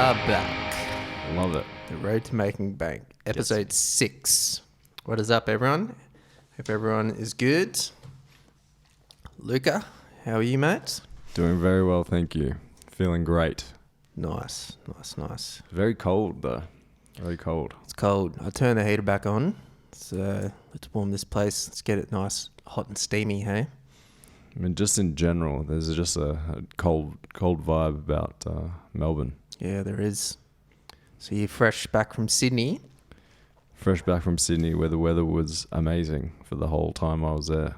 are back. Love it. The Road to Making Bank, episode 6. What is up, everyone? Hope everyone is good. Luca, how are you, mate? Doing very well, thank you. Feeling great. Nice. Very cold though. Very cold. It's cold. I turned the heater back on. So let's warm this place. Let's get it nice, hot and steamy, hey? I mean, just in general, there's just a cold vibe about Melbourne. Yeah, there is. So you're fresh back from Sydney. Fresh back from Sydney, where the weather was amazing for the whole time I was there.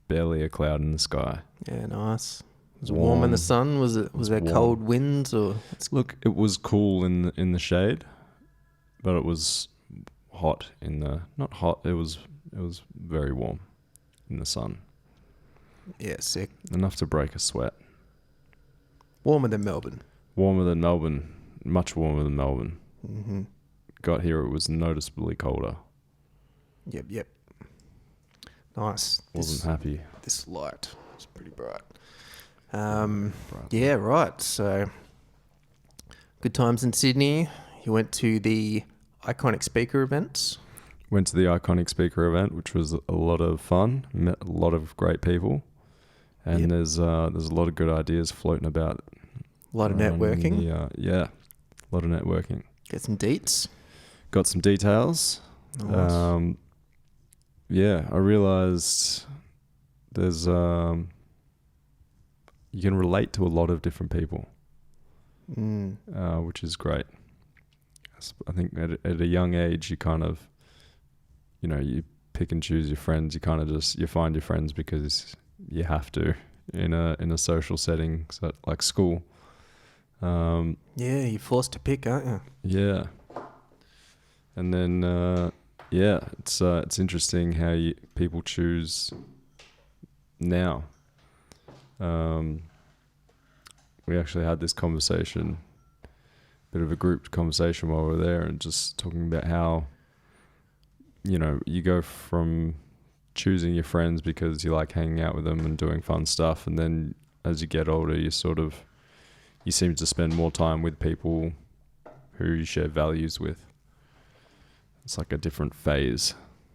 Barely a cloud in the sky. Yeah, nice. Was it warm in the sun? Was there warm. cold winds or? Look, it was cool in the shade, but it was hot not hot. It was very warm in the sun. Yeah, sick. Enough to break a sweat. Warmer than Melbourne. Warmer than Melbourne. Much warmer than Melbourne. Mm-hmm. Got here, it was noticeably colder. Yep. Nice. Wasn't happy. This light is pretty bright. Yeah, right. So, good times in Sydney. You went to the Iconic Speaker events. Went to the Iconic Speaker event, which was a lot of fun. Met a lot of great people. And there's a lot of good ideas floating about. A lot of networking. Yeah, a lot of networking. Get some deets. Got some details. Nice. I realized there's you can relate to a lot of different people, which is great. I think at a young age, you kind of, you pick and choose your friends. You kind of you find your friends because you have to in a social setting, so like school. Yeah, you're forced to pick, aren't you? Yeah. And then, it's interesting how people choose now. We actually had this conversation, bit of a group conversation while we were there, and just talking about how, you go from choosing your friends because you like hanging out with them and doing fun stuff, and then as you get older, you seem to spend more time with people who you share values with. It's like a different phase.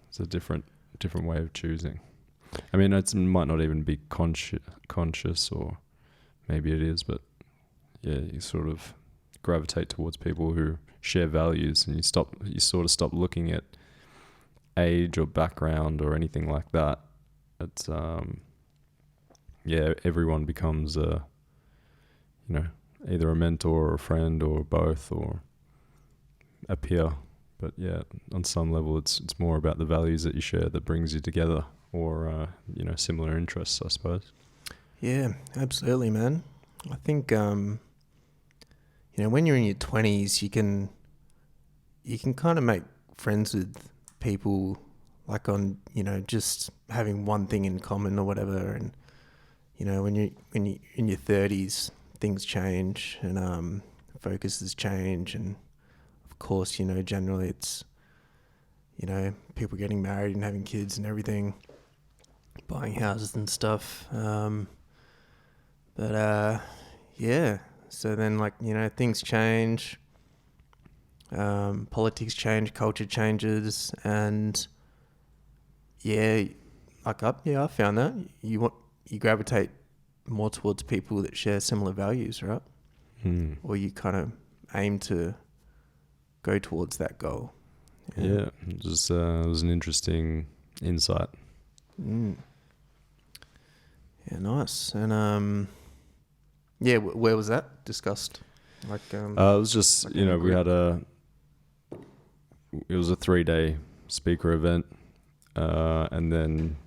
It's a different way of choosing. I mean, it might not even be conscious, or maybe it is, but yeah, you sort of gravitate towards people who share values, and you sort of stop looking at age or background or anything like that. It's everyone becomes either a mentor or a friend or both or a peer. But yeah, on some level, it's more about the values that you share that brings you together, or similar interests, I suppose. Yeah, absolutely, man. I think when you're in your 20s, you can kind of make friends with people like on just having one thing in common or whatever, and when you in your 30s, things change and focuses change, and of course generally it's people getting married and having kids and everything, buying houses and stuff, so then things change, politics change, culture changes, and I found that you gravitate more towards people that share similar values, right? Or you kind of aim to go towards that goal. Yeah, it was an interesting insight. Yeah, nice. And where was that discussed? It was just we had it was a 3-day speaker event, and then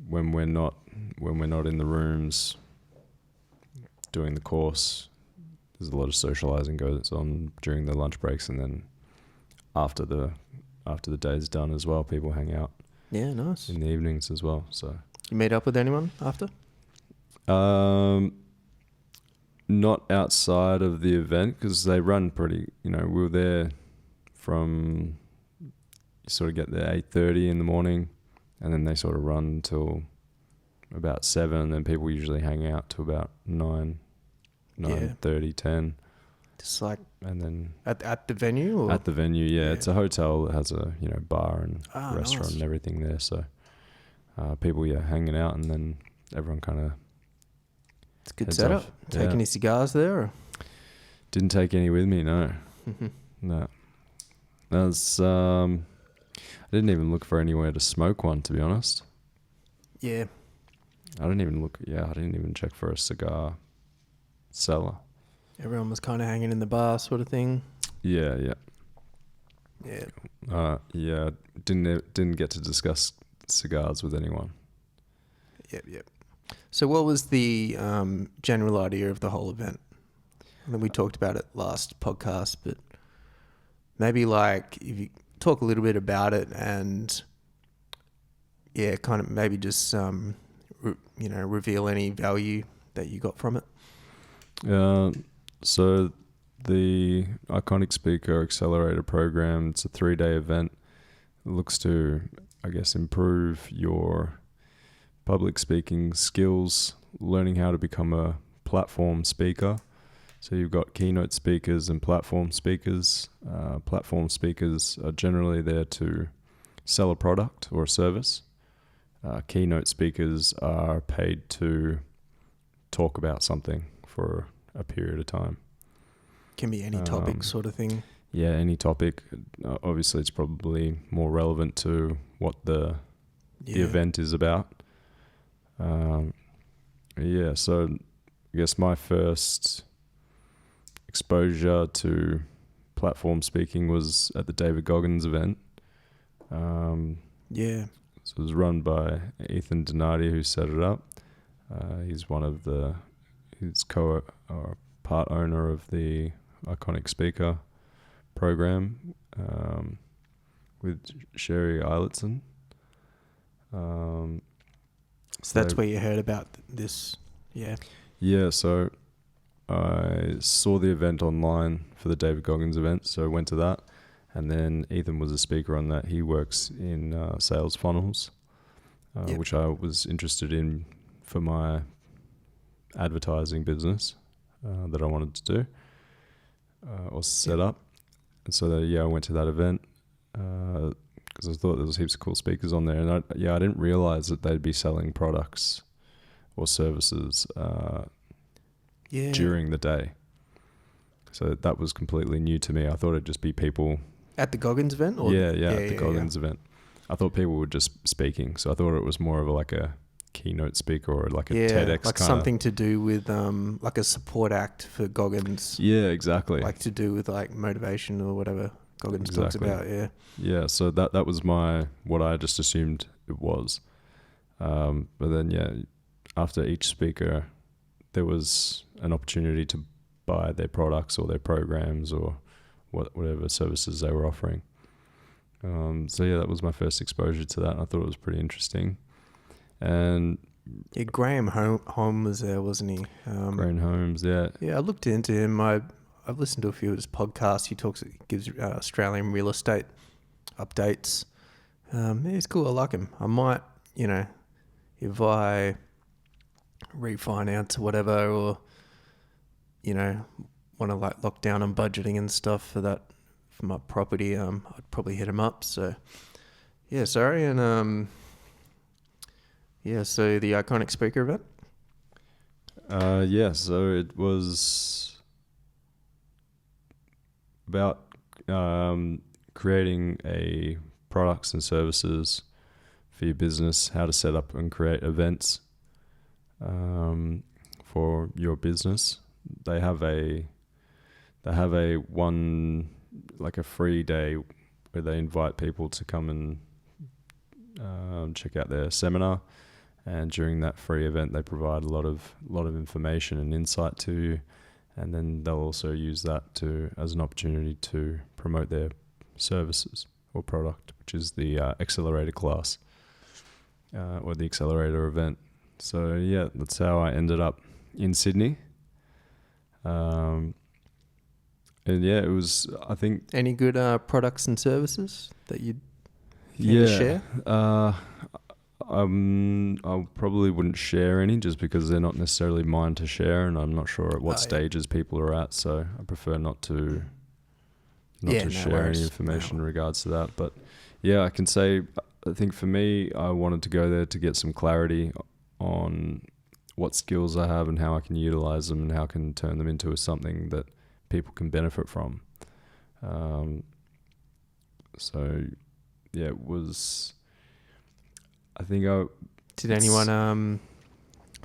when we're not in the rooms doing the course, there's a lot of socializing goes on during the lunch breaks, and then after the day's done as well, people hang out. Yeah, nice. In the evenings as well. So you meet up with anyone after? Not outside of the event, because they run pretty. We were there from, you sort of get there 8:30 in the morning, and then they sort of run till about 7, and then people usually hang out to about 9:30, 10. Just like and then at the venue, or at the venue, yeah, it's a hotel that has a bar and restaurant nice. and everything there. So people hanging out, and then everyone kind of. It's a good setup. Take any cigars there? Or? Didn't take any with me, no. No. That was, I didn't even look for anywhere to smoke one, to be honest. Yeah. I didn't even check for a cigar cellar. Everyone was kind of hanging in the bar sort of thing. Yeah. Yeah. Didn't get to discuss cigars with anyone. Yep. So what was the general idea of the whole event? I mean, we talked about it last podcast, but maybe like if you talk a little bit about it and kind of maybe just reveal any value that you got from it. So the Iconic Speaker Accelerator program, it's a 3-day event. It looks to, I guess, improve your public speaking skills, learning how to become a platform speaker. So you've got keynote speakers and platform speakers. Platform speakers are generally there to sell a product or a service. Keynote speakers are paid to talk about something for a period of time. Can be any topic sort of thing. Yeah, any topic. Obviously, it's probably more relevant to what the event is about. So I guess my first exposure to platform speaking was at the David Goggins event. So it was run by Ethan Donati, who set it up. He's part owner of the Iconic Speaker program with Sherry Eilertson. So that's where you heard about this, yeah? Yeah, so I saw the event online for the David Goggins event, so I went to that. And then Ethan was a speaker on that. He works in sales funnels, which I was interested in for my advertising business that I wanted to do or set up. And so I went to that event because I thought there was heaps of cool speakers on there. And I didn't realize that they'd be selling products or services during the day. So that was completely new to me. I thought it'd just be people... At the Goggins event? Or at the Goggins event. I thought people were just speaking. So I thought it was more of like a keynote speaker or like a TEDx like something to do with like a support act for Goggins. Yeah, exactly. Like to do with like motivation or whatever Goggins talks about, Yeah, so that was what I just assumed it was. But then, after each speaker, there was an opportunity to buy their products or their programs or whatever services they were offering. That was my first exposure to that. And I thought it was pretty interesting. And Graham Holm was there, wasn't he? Graham Holmes, yeah. Yeah, I looked into him. I've listened to a few of his podcasts. He gives Australian real estate updates. He's cool. I like him. I might, if I refinance or whatever, or want to like lock down on budgeting and stuff for my property, I'd probably hit him up. So so the Iconic Speaker event. So it was about creating a products and services for your business, how to set up and create events for your business. They have a free day where they invite people to come and check out their seminar, and during that free event they provide a lot of information and insight to you, and then they'll also use that as an opportunity to promote their services or product, which is the accelerator class or the accelerator event. So that's how I ended up in Sydney. It was, I think... Any good products and services that you'd share? I probably wouldn't share any just because they're not necessarily mine to share, and I'm not sure at what stages people are at. So I prefer not to share any information in regards to that. But yeah, I can say, I think for me, I wanted to go there to get some clarity on what skills I have and how I can utilize them and how I can turn them into something that people can benefit from. So yeah, it was, I think Did anyone,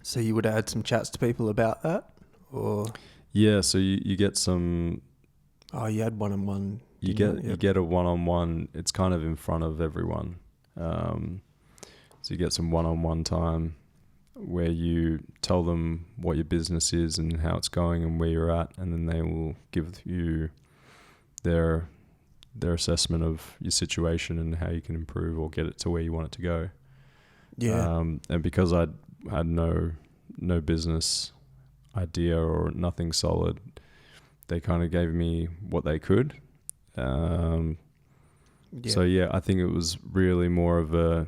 so you would have had some chats to people about that, or? Yeah, so you get some. Oh, you had one-on-one. You get a one-on-one. It's kind of in front of everyone. So you get some one-on-one time where you tell them what your business is and how it's going and where you're at, and then they will give you their assessment of your situation and how you can improve or get it to where you want it to go. Yeah. And because I had no business idea or nothing solid, they kind of gave me what they could. So yeah, I think it was really more of a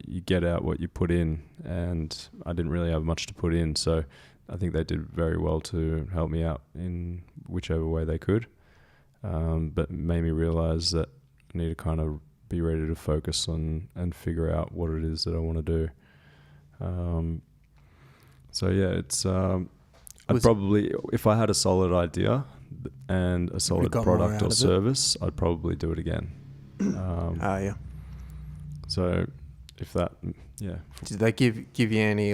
you get out what you put in, and I didn't really have much to put in, so I think they did very well to help me out in whichever way they could, but made me realize that I need to kind of be ready to focus on and figure out what it is that I want to do. So yeah, it's I'd probably, if I had a solid idea and a solid product or service, I'd probably do it again. Yeah. So if that, yeah. Did they give you any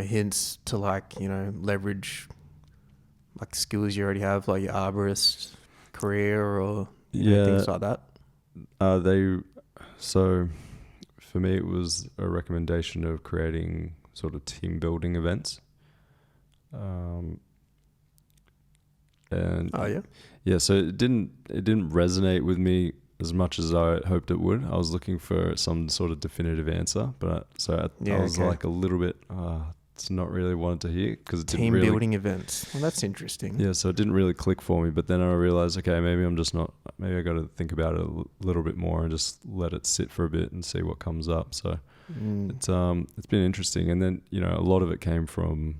hints to leverage skills you already have, like your arborist career or things like that? So for me, it was a recommendation of creating sort of team building events. So it didn't resonate with me as much as I hoped it would. I was looking for some sort of definitive answer, but I was like a little bit, it's not really wanted to hear, because it didn't really... Team building events. Well, that's interesting. Yeah, so it didn't really click for me, but then I realized, okay, maybe I got to think about it a little bit more and just let it sit for a bit and see what comes up. So it's been interesting. And then, a lot of it came from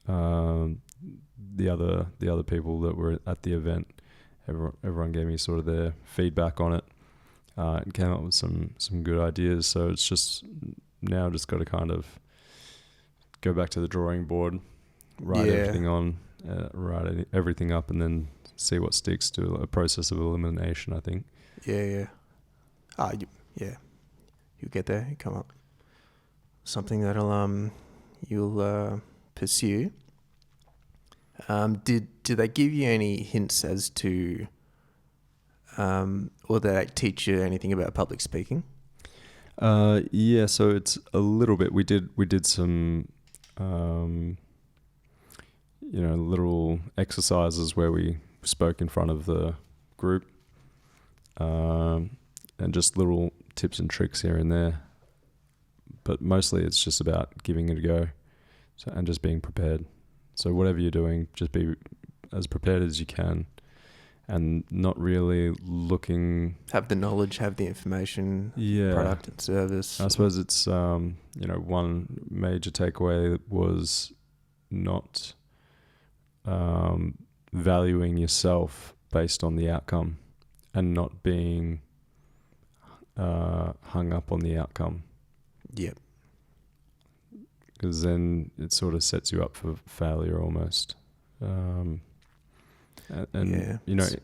the other people that were at the event. Everyone gave me sort of their feedback on it, and came up with some good ideas. So it's just now just got to kind of go back to the drawing board, write everything up, and then see what sticks, to a process of elimination, I think. Yeah. You'll get there. You come up something that'll you'll pursue. Did they give you any hints as to, or did they teach you anything about public speaking? Yeah, so it's a little bit. We did some, little exercises where we spoke in front of the group, and just little tips and tricks here and there. But mostly it's just about giving it a go, and just being prepared. So whatever you're doing, just be as prepared as you can, and not really looking... Have the knowledge, have the information, product and service. I suppose it's, one major takeaway was not valuing yourself based on the outcome, and not being hung up on the outcome. Yep. Because then it sort of sets you up for failure almost. In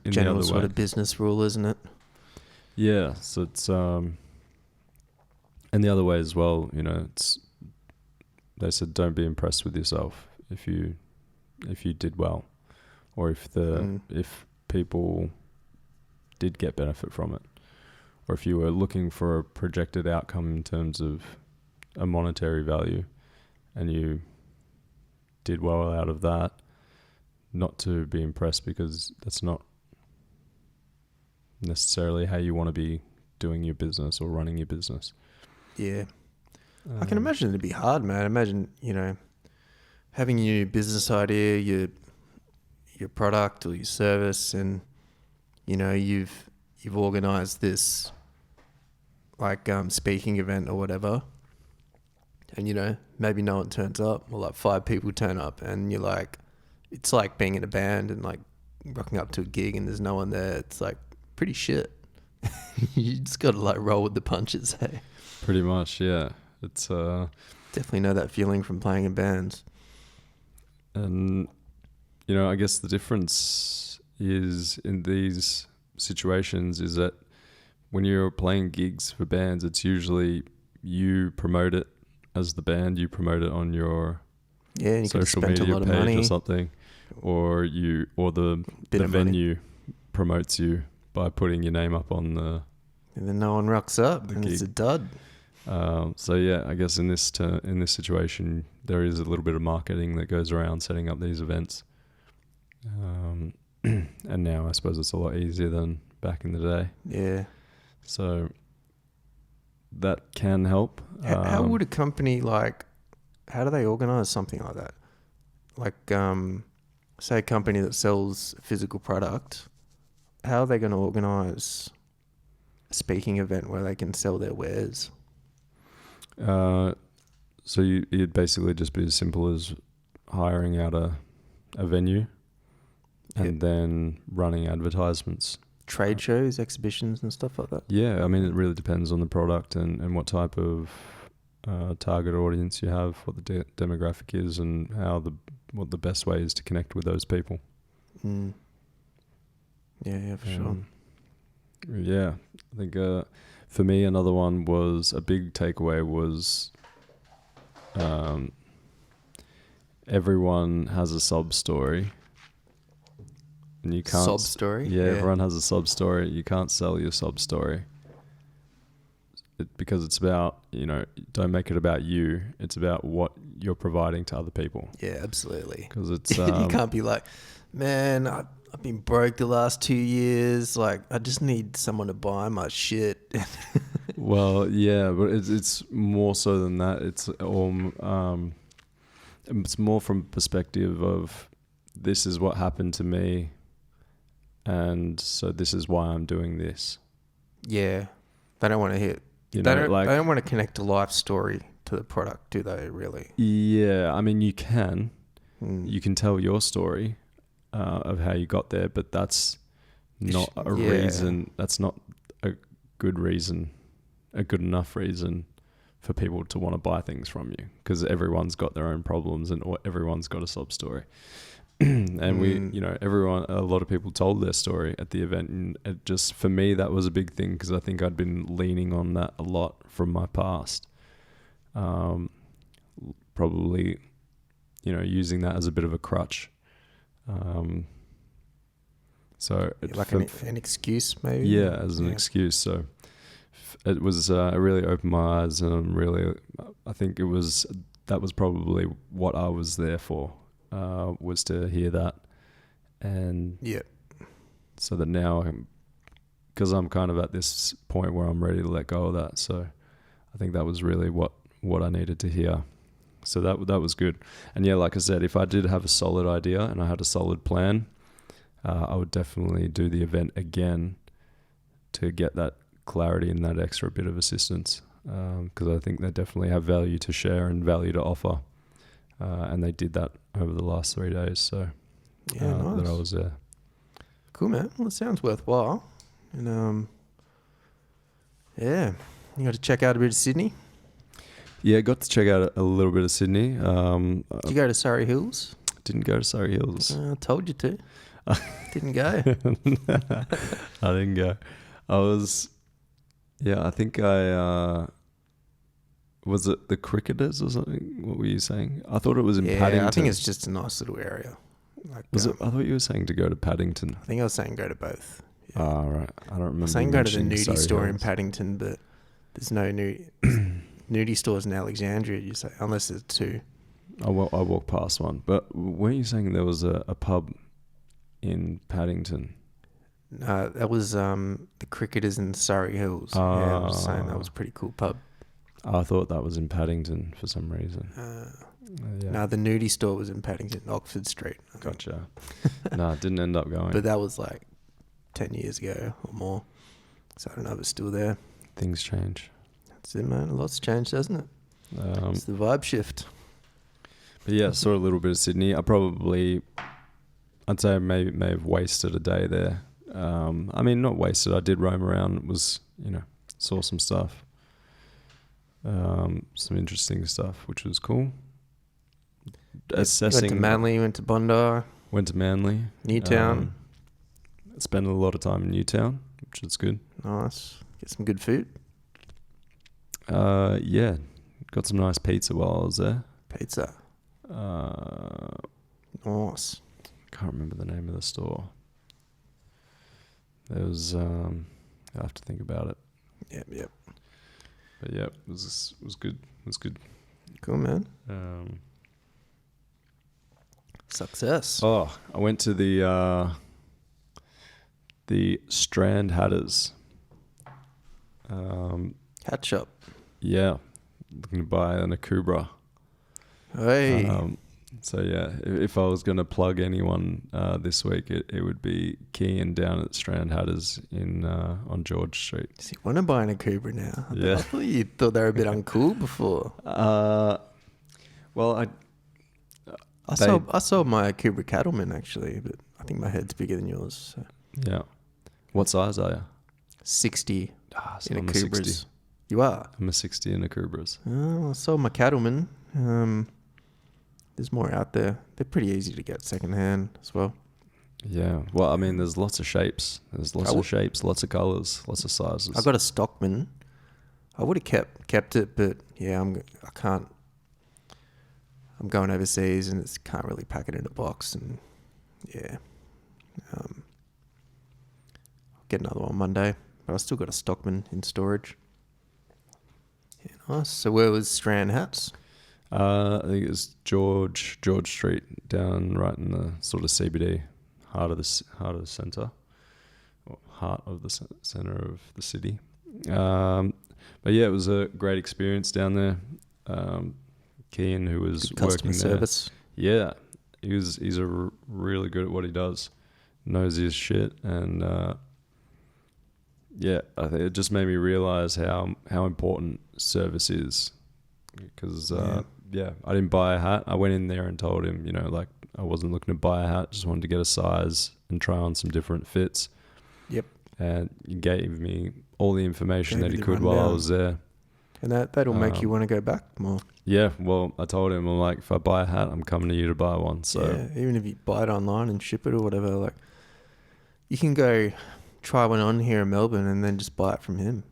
general sort of business rule, isn't it? Yeah. So it's and the other way as well. It's, they said, don't be impressed with yourself if you did well, or if people did get benefit from it, or if you were looking for a projected outcome in terms of a monetary value, and you did well out of that, not to be impressed, because that's not necessarily how you want to be doing your business or running your business. Yeah. I can imagine it'd be hard, man. Imagine, having your business idea, your product or your service, and, you've organized this like speaking event or whatever, and you know maybe no one turns up, or like 5 people turn up, and you're like, it's like being in a band and like rocking up to a gig and there's no one there. It's like pretty shit. You just got to like roll with the punches. Hey, Pretty much, yeah. It's definitely know that feeling from playing in bands. and you know, I guess the difference is in these situations is that when you're playing gigs for bands, it's usually you promote it as the band, you promote it on your Yeah, and you could have social spent a media lot of page money, or something, or the bit of money. venue promotes you by putting your name up on the And then no one rocks up, The and it's a gig. dud. So yeah, I guess in this situation, there is a little bit of marketing that goes around setting up these events. And now I suppose it's a lot easier than back in the day. Yeah. So that can help. How would a company like? How do they organize something like that? Like, say a company that sells a physical product. How are they going to organize a speaking event where they can sell their wares? So it'd basically just be as simple as hiring out a venue and then running advertisements. Trade shows, exhibitions, and stuff like that. Yeah, I mean, it really depends on the product and what type of target audience you have, what the demographic is, and what the best way is to connect with those people. Mm. Yeah, for sure. Yeah, I think for me, another one was a big takeaway was everyone has a sob story. And you can't Sob story? Yeah, everyone has a sob story. You can't sell your sob story. Because it's about, you know, don't make it about you. It's about what you're providing to other people. Yeah, absolutely. Because it's you can't be like, man, I've been broke the last 2 years. Like, I just need someone to buy my shit. Well, yeah, but it's more so than that. It's more from perspective of this is what happened to me, and so this is why I'm doing this. Yeah, they don't want to hit. They don't want to connect a life story to the product, do they? Really? Yeah, I mean, you can. Mm. You can tell your story of how you got there, but that's not a reason. That's not a good reason, a good enough reason for people to want to buy things from you, because everyone's got their own problems and everyone's got a sob story. And we, you know, a lot of people told their story at the event, and it just, for me, that was a big thing, because I think I'd been leaning on that a lot from my past. Probably, you know, using that as a bit of a crutch. So like an excuse, maybe. Yeah, as an excuse. So it was it really opened my eyes, and I think that was probably what I was there for. Was to hear that, and so that now because I'm kind of at this point where I'm ready to let go of that. So I think that was really what I needed to hear. So that was good. And yeah, like I said, if I did have a solid idea and I had a solid plan, I would definitely do the event again to get that clarity and that extra bit of assistance, because I think they definitely have value to share and value to offer. And they did that over the last 3 days. So nice. that I was there. Cool, man. Well, it sounds worthwhile. And you got to check out a bit of Sydney. Yeah, got to check out a little bit of Sydney. Did you go to Surrey Hills? Didn't go to Surrey Hills. I told you to. Didn't go. I didn't go. I think was it the Cricketers or something? What were you saying? I thought it was in Paddington. I think it's just a nice little area. Like, I thought you were saying to go to Paddington. I think I was saying go to both. Yeah. Oh, right. I don't remember. I was saying go to the nudie Surrey store Hills. in Paddington, but there's no nudie stores in Alexandria, you say, unless there's two. I walked past one. But weren't you saying there was a pub in Paddington? That was the Cricketers in Surrey Hills. Yeah, I was saying that was a pretty cool pub. I thought that was in Paddington for some reason. No, the nudie store was in Paddington, Oxford Street. Gotcha. No, it didn't end up going. But that was like 10 years ago or more. So I don't know if it's still there. things change. That's it, man. A lot's changed, hasn't it? It's the vibe shift. But yeah, saw a little bit of Sydney. I'd say I may have wasted a day there. I mean, not wasted. I did roam around. Saw some stuff. Some interesting stuff, which was cool. Assessing. Went to Manly, went to Bondi. Went to Manly. Newtown. Spent a lot of time in Newtown, which is good. Nice. Get some good food. Yeah. Got some nice pizza while I was there. Pizza. Nice. Can't remember the name of the store. There was I have to think about it. Yep. But yeah, it was good. It was good. Cool, man. Success. Oh, I went to the Strand Hatters. Hat shop. Yeah, looking to buy an Akubra. Hey. So yeah, if I was going to plug anyone this week, it would be Kean down at Strand Hatters on George Street. Does he want to buy an Akubra now? Yeah. I thought you thought they were a bit uncool before. Well, I saw my Akubra Cattleman actually, but I think my head's bigger than yours. So. Yeah. What size are you? 60 so in I'm a Akubras. 60. You are? I'm a 60 in Akubras. Oh, I saw my Cattleman. There's more out there. They're pretty easy to get secondhand as well. Yeah. Well, I mean, there's lots of shapes. There's lots of shapes, lots of colours, lots of sizes. I got a Stockman. I would have kept it, but yeah, I can't. I'm going overseas and can't really pack it in a box, and yeah. I'll get another one Monday, but I still got a Stockman in storage. Yeah, nice. So where was Strand Hats? I think it's George Street, down right in the sort of CBD, heart of the centre, or heart of the centre of the city. But yeah, it was a great experience down there. Kean, who was good customer working service. there, yeah, he's really good at what he does, knows his shit, and yeah, I think it just made me realise how important service is, because yeah, I didn't buy a hat. I went in there and told him, like I wasn't looking to buy a hat, just wanted to get a size and try on some different fits. Yep. And he gave me all the information that he could while I was there. And that'll make you want to go back more. Yeah, well, I told him, I'm like, if I buy a hat, I'm coming to you to buy one. So yeah, even if you buy it online and ship it or whatever, like you can go try one on here in Melbourne and then just buy it from him.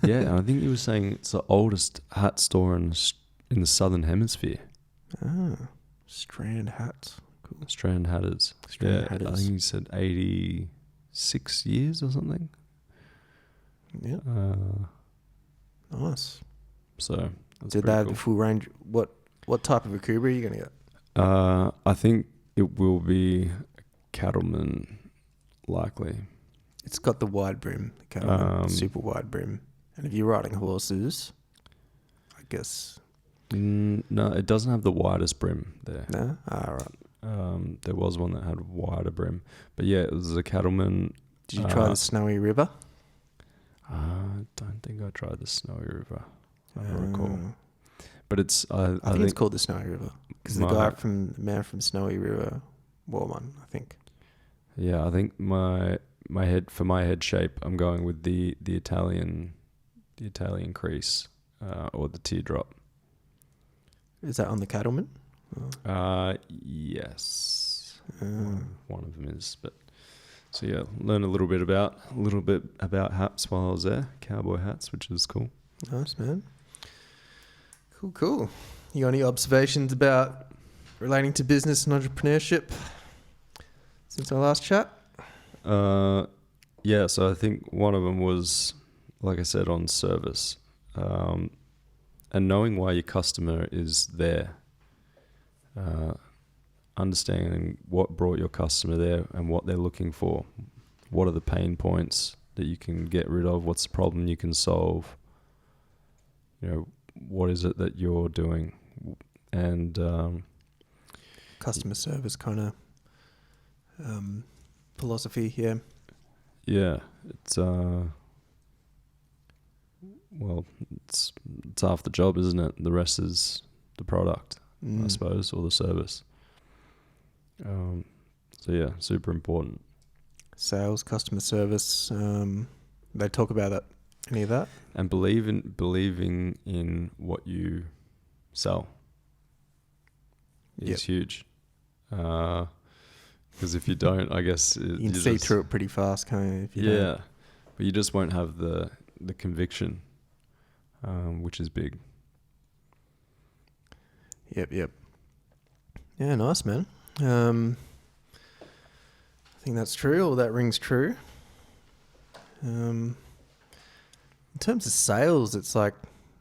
Yeah, and I think he was saying it's the oldest hat store in the Southern Hemisphere. Ah, Strand Hats. Cool. Strand Hatters. Strand Hatters. I think he said 86 years or something. Yeah. Nice. So did they have the full range? What type of Akubra are you going to get? I think it will be Cattleman, likely. It's got the wide brim, the Cattleman, super wide brim. And if you're riding horses, I guess. No, it doesn't have the widest brim there. No? Right. There was one that had a wider brim. But yeah, it was a Cattleman. Did you try the Snowy River? I don't think I tried the Snowy River. I don't recall. But it's... I think it's called the Snowy River. Because the man from Snowy River wore one, I think. Yeah, I think my head shape, I'm going with the Italian crease or the teardrop. Is that on the Cattleman? Yes. One of them is, but so yeah, learned a little bit about hats while I was there, cowboy hats, which is cool. Nice, man. Cool. You got any observations about relating to business and entrepreneurship since our last chat? Yeah, so I think one of them was, like I said, on service, and knowing why your customer is there, understanding what brought your customer there and what they're looking for. What are the pain points that you can get rid of? What's the problem you can solve? What is it that you're doing? And customer service kind of philosophy, yeah. Yeah, it's well, it's half the job, isn't it? The rest is the product, I suppose, or the service. So yeah, super important. Sales, customer service. They talk about that. Any of that? And believing in what you sell is huge. Because if you don't, I guess you can see through it pretty fast, can't you? If you don't. But you just won't have the conviction, which is big. Yep. Yeah, nice, man. I think that's true, or that rings true. In terms of sales, it's like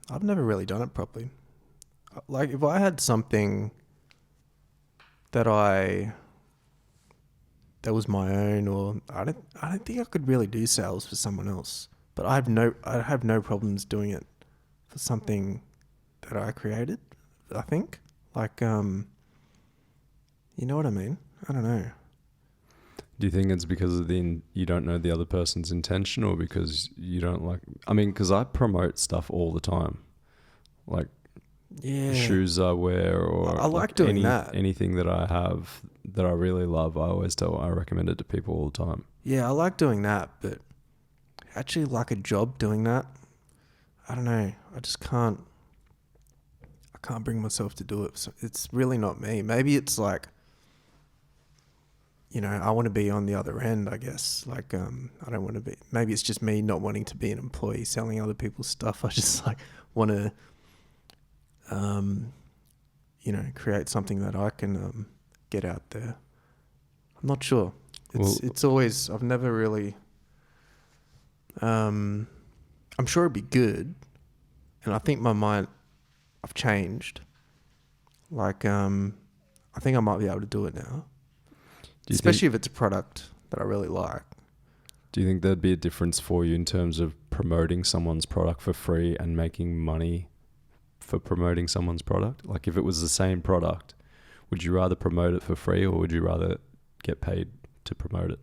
I've never really done it properly. Like if I had something that was my own, or I don't think I could really do sales for someone else. But I have no problems doing it for something that I created. I think like you know what I mean. I don't know. Do you think it's because of you don't know the other person's intention, or because you don't like? I mean, because I promote stuff all the time, like shoes I wear, or I like doing that. Anything that I have that I really love, I recommend it to people all the time. Yeah, I like doing that, but actually like a job doing that, I don't know. I just can't. I can't bring myself to do it. So it's really not me. Maybe it's like, you know, I want to be on the other end, I guess. Like, I don't want to be. Maybe it's just me not wanting to be an employee selling other people's stuff. I just like want to, you know, create something that I can get out there. I'm not sure. It's always. I've never really. I'm sure it'd be good, and I think I've changed. Like, I think I might be able to do it now. Especially if it's a product that I really like. Do you think there'd be a difference for you in terms of promoting someone's product for free and making money for promoting someone's product? Like if it was the same product, would you rather promote it for free, or would you rather get paid to promote it?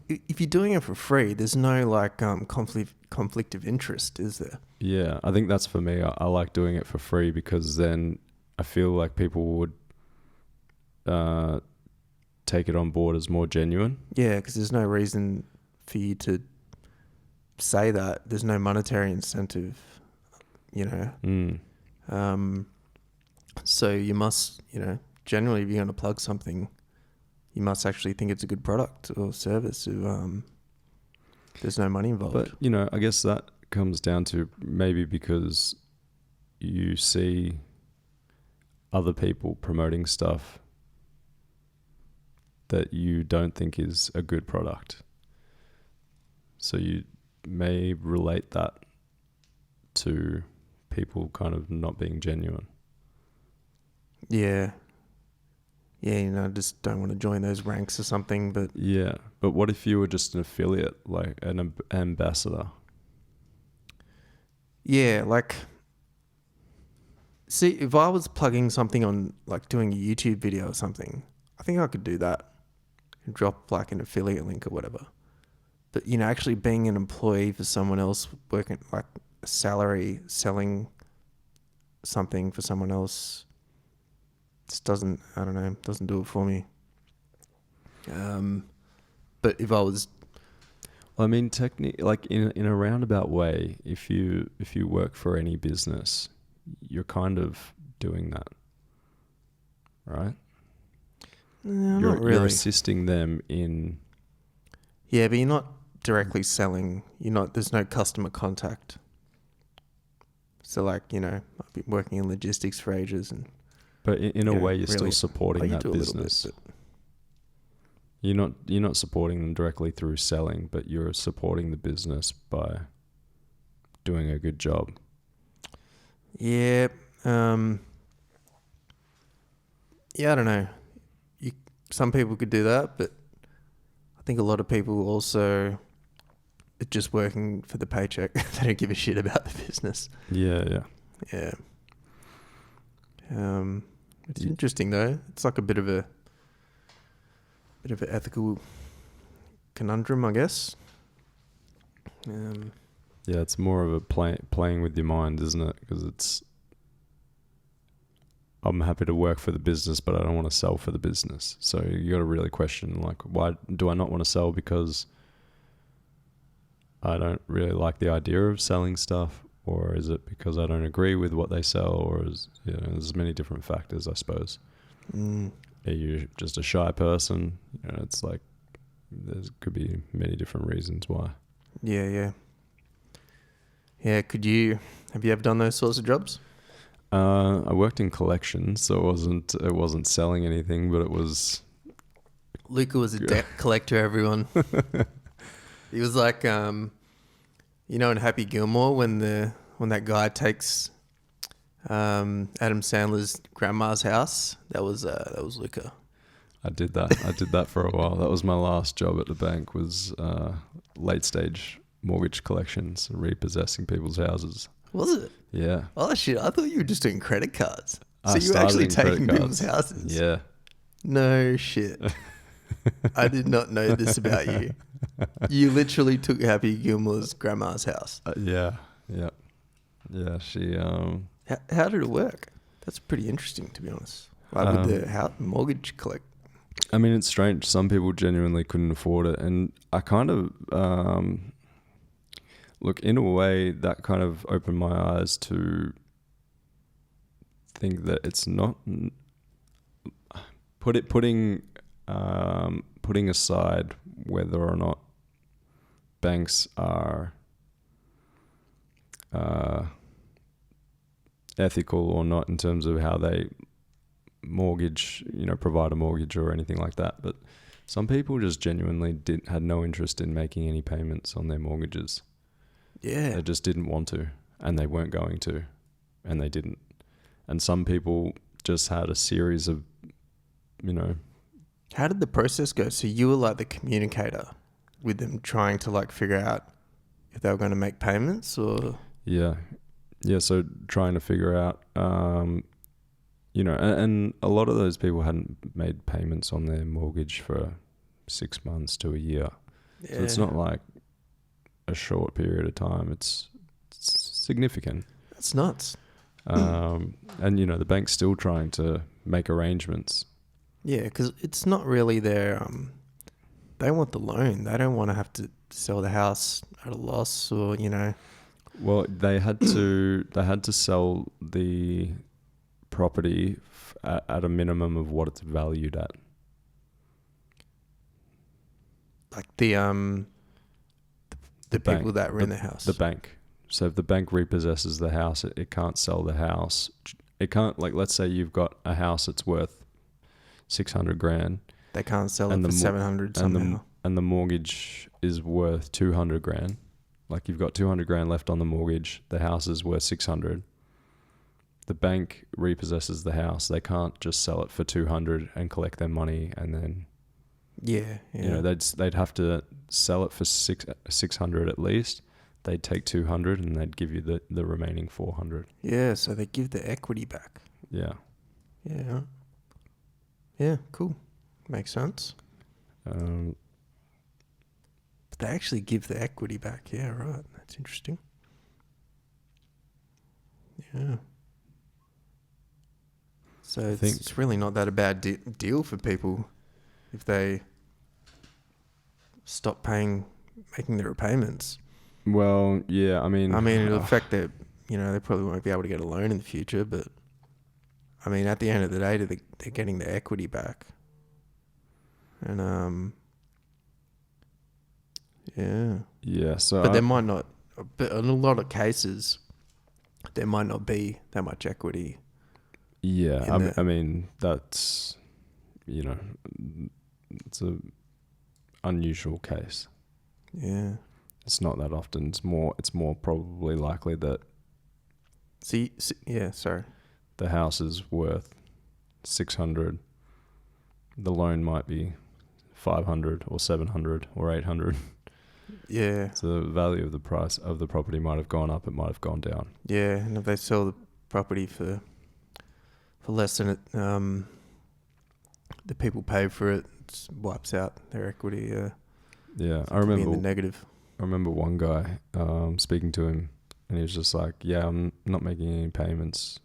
If you're doing it for free, there's no like conflict of interest, is there? Yeah, I think that's for me. I like doing it for free because then I feel like people would take it on board as more genuine. Yeah, because there's no reason for you to say that. There's no monetary incentive, you know. So you must, you know, generally if you're going to plug something, you must actually think it's a good product or service. There's no money involved. But, you know, I guess that comes down to maybe because you see other people promoting stuff that you don't think is a good product. So you may relate that to people kind of not being genuine. Yeah. Yeah, you know, just don't want to join those ranks or something, but... Yeah, but what if you were just an affiliate, like an ambassador? Yeah, like... See, if I was plugging something on, like doing a YouTube video or something, I think I could do that. And drop like an affiliate link or whatever. But, you know, actually being an employee for someone else, working like a salary, selling something for someone else... Just doesn't do it for me. But if I was... I mean, like in a roundabout way, if you work for any business, you're kind of doing that, right? Not really. You're assisting them in... Yeah, but you're not directly selling. There's no customer contact. So like, you know, I've been working in logistics for ages and... But in a way, you're still supporting that business. You're not supporting them directly through selling, but you're supporting the business by doing a good job. Yeah. Yeah, I don't know. Some people could do that, but I think a lot of people also are just working for the paycheck. They don't give a shit about the business. Yeah. It's interesting though. It's like a bit of an ethical conundrum, I guess. Yeah, it's more of a playing with your mind, isn't it? Because I'm happy to work for the business, but I don't want to sell for the business. So you got to really question, like, why do I not want to sell? Because I don't really like the idea of selling stuff, or is it because I don't agree with what they sell, or there's many different factors, I suppose. Are you just a shy person? It's like there could be many different reasons why. Yeah. Have you ever done those sorts of jobs? I worked in collections, so it wasn't selling anything, but it was. Luca was a debt collector, everyone. He was like, in Happy Gilmore when that guy takes Adam Sandler's grandma's house. That was Luca. I did that for a while. That was my last job at the bank. Was late stage mortgage collections, repossessing people's houses. Was it? Yeah. Oh shit! I thought you were just doing credit cards. So I you were actually started in taking credit people's cards. houses. Yeah. No shit. I did not know this about you. You literally took Happy Gilmore's grandma's house. Yeah. She. How did it work? That's pretty interesting, to be honest. Like with the mortgage collect. I mean, it's strange. Some people genuinely couldn't afford it, and I kind of look, in a way, that kind of opened my eyes to think that it's not putting aside whether or not banks are ethical or not in terms of how they provide a mortgage or anything like that, but some people just genuinely had no interest in making any payments on their mortgages. Yeah. They just didn't want to, and they weren't going to, and they didn't. And some people just had a series of, How did the process go? So you were like the communicator with them, trying to like figure out if they were going to make payments, or? Yeah. So trying to figure out, and a lot of those people hadn't made payments on their mortgage for 6 months to a year. Yeah. So it's not like a short period of time. It's significant. That's nuts. And the bank's still trying to make arrangements. Yeah, because it's not really their. They want the loan. They don't want to have to sell the house at a loss, or Well, they had to sell the property at a minimum of what it's valued at. Like the people that were in the house. The bank. So if the bank repossesses the house, it can't sell the house. It can't, like, let's say you've got a house that's worth $600,000. They can't sell it for $700 somehow. And the mortgage is worth $200,000. Like, you've got $200,000 left on the mortgage. The house is worth $600,000. The bank repossesses the house. They can't just sell it for $200,000 and collect their money, and then they'd have to sell it for $600,000 at least. They'd take $200,000 and they'd give you the remaining $400,000. Yeah, so they give the equity back. Yeah. Yeah. Yeah, cool. Makes sense. But they actually give the equity back. Yeah, right. That's interesting. Yeah. So it's really not that a bad deal for people if they stop making their repayments. Well, yeah, I mean, it'll affect their, they probably won't be able to get a loan in the future, but I mean, at the end of the day, they're getting their equity back. And, yeah. Yeah, so... But there might not, but in a lot of cases, there might not be that much equity. Yeah, I mean, that's, it's a unusual case. Yeah. It's not that often. It's more probably likely that... sorry. The house is worth $600. The loan might be $500 or $700 or $800. Yeah. So the value of the price of the property might have gone up. It might have gone down. Yeah, and if they sell the property for less than it, the people pay for it, it wipes out their equity. Yeah, I remember in the negative. remember one guy speaking to him, and he was just like, "Yeah, I'm not making any payments."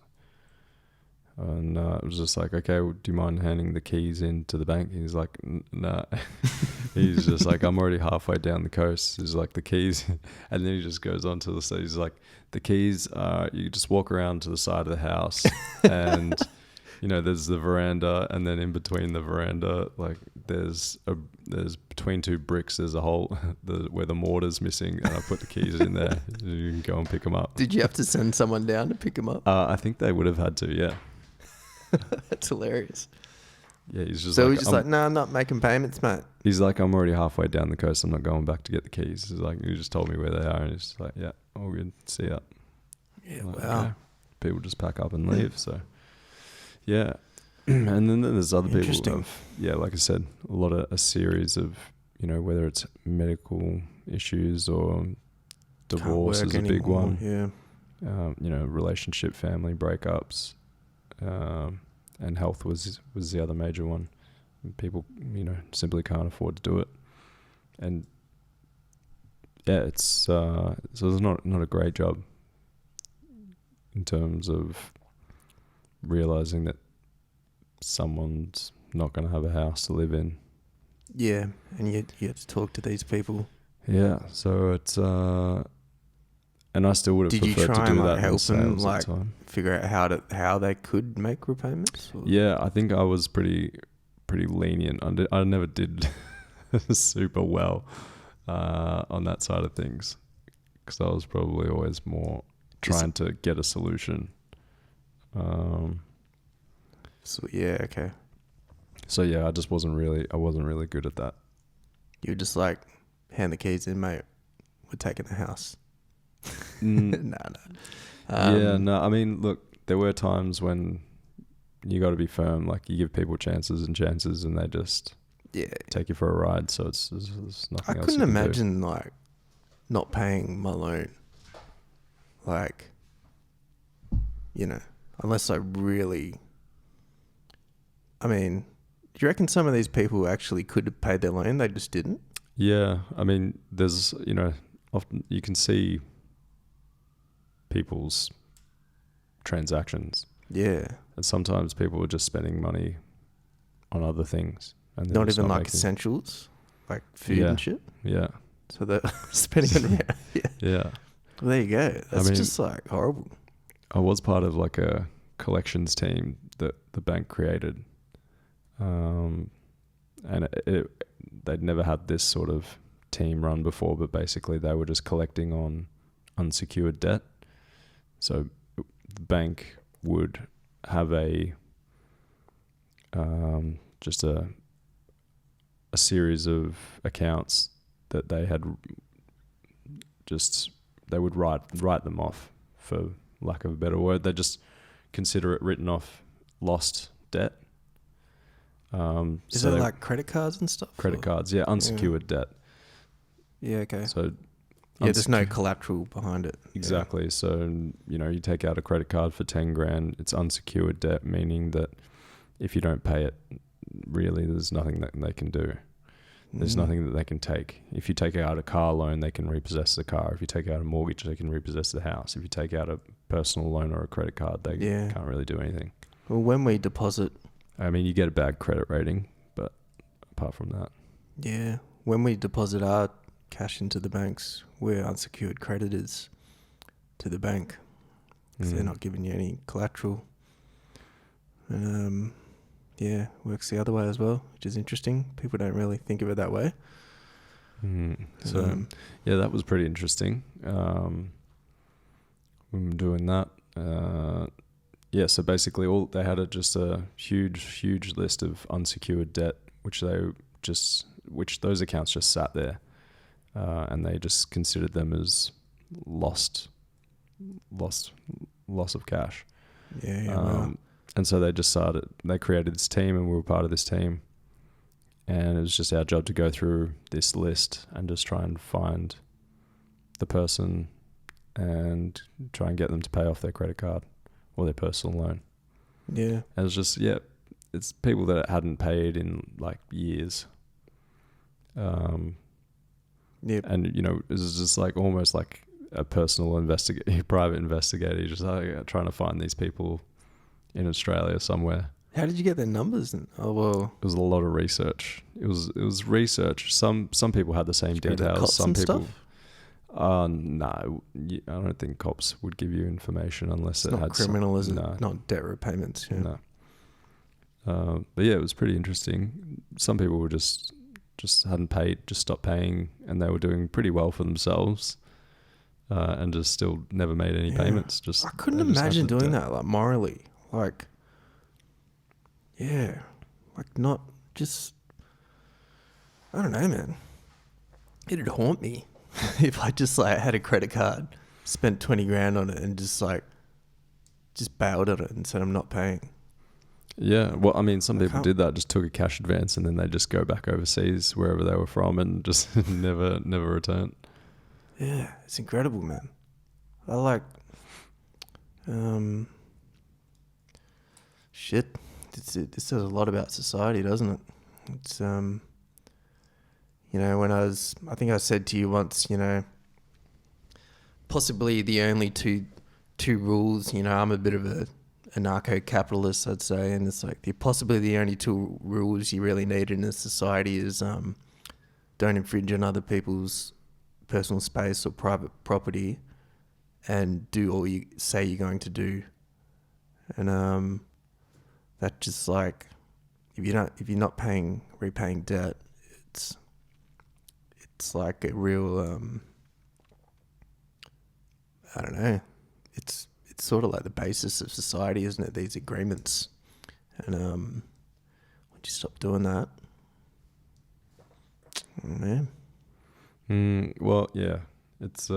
And it was just like, "Okay, well, do you mind handing the keys into the bank?" He's like, "Nah." He's just like, "I'm already halfway down the coast." He's like, "The keys," and then he just goes on to the stage. He's like, "The keys, you just walk around to the side of the house, and there's the veranda, and then in between the veranda, like there's between two bricks, there's a hole where the mortar's missing, and I put the keys in there. You can go and pick them up." Did you have to send someone down to pick them up? I think they would have had to, yeah. That's hilarious. Yeah, he's just So like, he's just like, "No, I'm not making payments, mate." he's like, "I'm already halfway down the coast. I'm not going back to get the keys." He's like, "You just told me where they are," and he's just like, "Yeah, all good. See ya." Yeah, Like, wow. okay. People just pack up and leave. So, yeah. And then there's other people. Interesting. Yeah, like I said, a series of, whether it's medical issues or divorce Can't is work a big anymore, one. Yeah. Relationship, family breakups, and health was the other major one. People, simply can't afford to do it, and yeah, it's not a great job in terms of realizing that someone's not going to have a house to live in. Yeah, and you have to talk to these people. Yeah, so it's and I still would have Did you preferred try to do and that in help them sales at the time. figure out how they could make repayments? Or? Yeah, I think I was pretty lenient. I never did super well on that side of things, because I was probably always more trying to get a solution. So yeah, okay. So yeah, I wasn't really good at that. You were just like, hand the keys in, mate. We're taking the house. No. No. I mean, look, there were times when you got to be firm. Like, you give people chances, and they just take you for a ride. So it's nothing I else. couldn't you can imagine like not paying my loan. Like, unless I really. I mean, do you reckon some of these people actually could have paid their loan? They just didn't. Yeah, I mean, there's often you can see people's transactions. Yeah. And sometimes people are just spending money on other things. And they're Not just even not like making... essentials, like food and shit. Yeah. So they're spending on Yeah. Well, there you go. That's just like horrible. I was part of like a collections team that the bank created. And they'd never had this sort of team run before, but basically they were just collecting on unsecured debt. So the bank would have just a series of accounts that they had they would write them off, for lack of a better word. They just consider it written off lost debt. Is it like credit cards and stuff? Credit cards, yeah, unsecured debt. Yeah, okay. So there's no collateral behind it. Exactly. Yeah. So, you take out a credit card for 10 grand, it's unsecured debt, meaning that if you don't pay it, really there's nothing that they can do. There's nothing that they can take. If you take out a car loan, they can repossess the car. If you take out a mortgage, they can repossess the house. If you take out a personal loan or a credit card, they can't really do anything. Well, when we deposit... I mean, you get a bad credit rating, but apart from that... Yeah. When we deposit our cash into the banks, we're unsecured creditors to the bank. Because they're not giving you any collateral. And... works the other way as well, which is interesting. People don't really think of it that way. So, that was pretty interesting. We were doing that. So basically they had just a huge list of unsecured debt, which those accounts just sat there, and they just considered them as loss of cash. Wow. And so they created this team, and we were part of this team. And it was just our job to go through this list and just try and find the person and try and get them to pay off their credit card or their personal loan. Yeah. And it's just, it's people that hadn't paid in like years. Yep. And, you know, it was just like almost like a personal private investigator, just like trying to find these people in Australia somewhere. How did you get their numbers? Oh, well. It was a lot of research. It was research. Some people had the same Did you go to the details. cops Some and people. stuff? No, I don't think cops would give you information unless It's it not had criminal, is it? No, Not debt repayments. Yeah. no. But yeah, it was pretty interesting. Some people were just hadn't paid, just stopped paying, and they were doing pretty well for themselves, and just still never made any payments. I couldn't imagine doing that, like morally, like, yeah, like not just. I don't know, man. It'd haunt me if I just like had a credit card, spent 20 grand on it, and just bailed on it and said I'm not paying. Yeah, well, I mean, some people did that, just took a cash advance, and then they just go back overseas, wherever they were from, and just never return. Yeah, it's incredible, man. I like, shit. This says a lot about society, doesn't it? It's, you know, I think I said to you once, you know, possibly the only two rules, you know, I'm a bit of a anarcho-capitalist, I'd say, and it's like possibly the only two rules you really need in a society is don't infringe on other people's personal space or private property, and do all you say you're going to do. And that just like if you're not repaying debt, it's like a real I don't know. It's sort of like the basis of society, isn't it? These agreements. And once you stop doing that, I don't know. Well, yeah, it's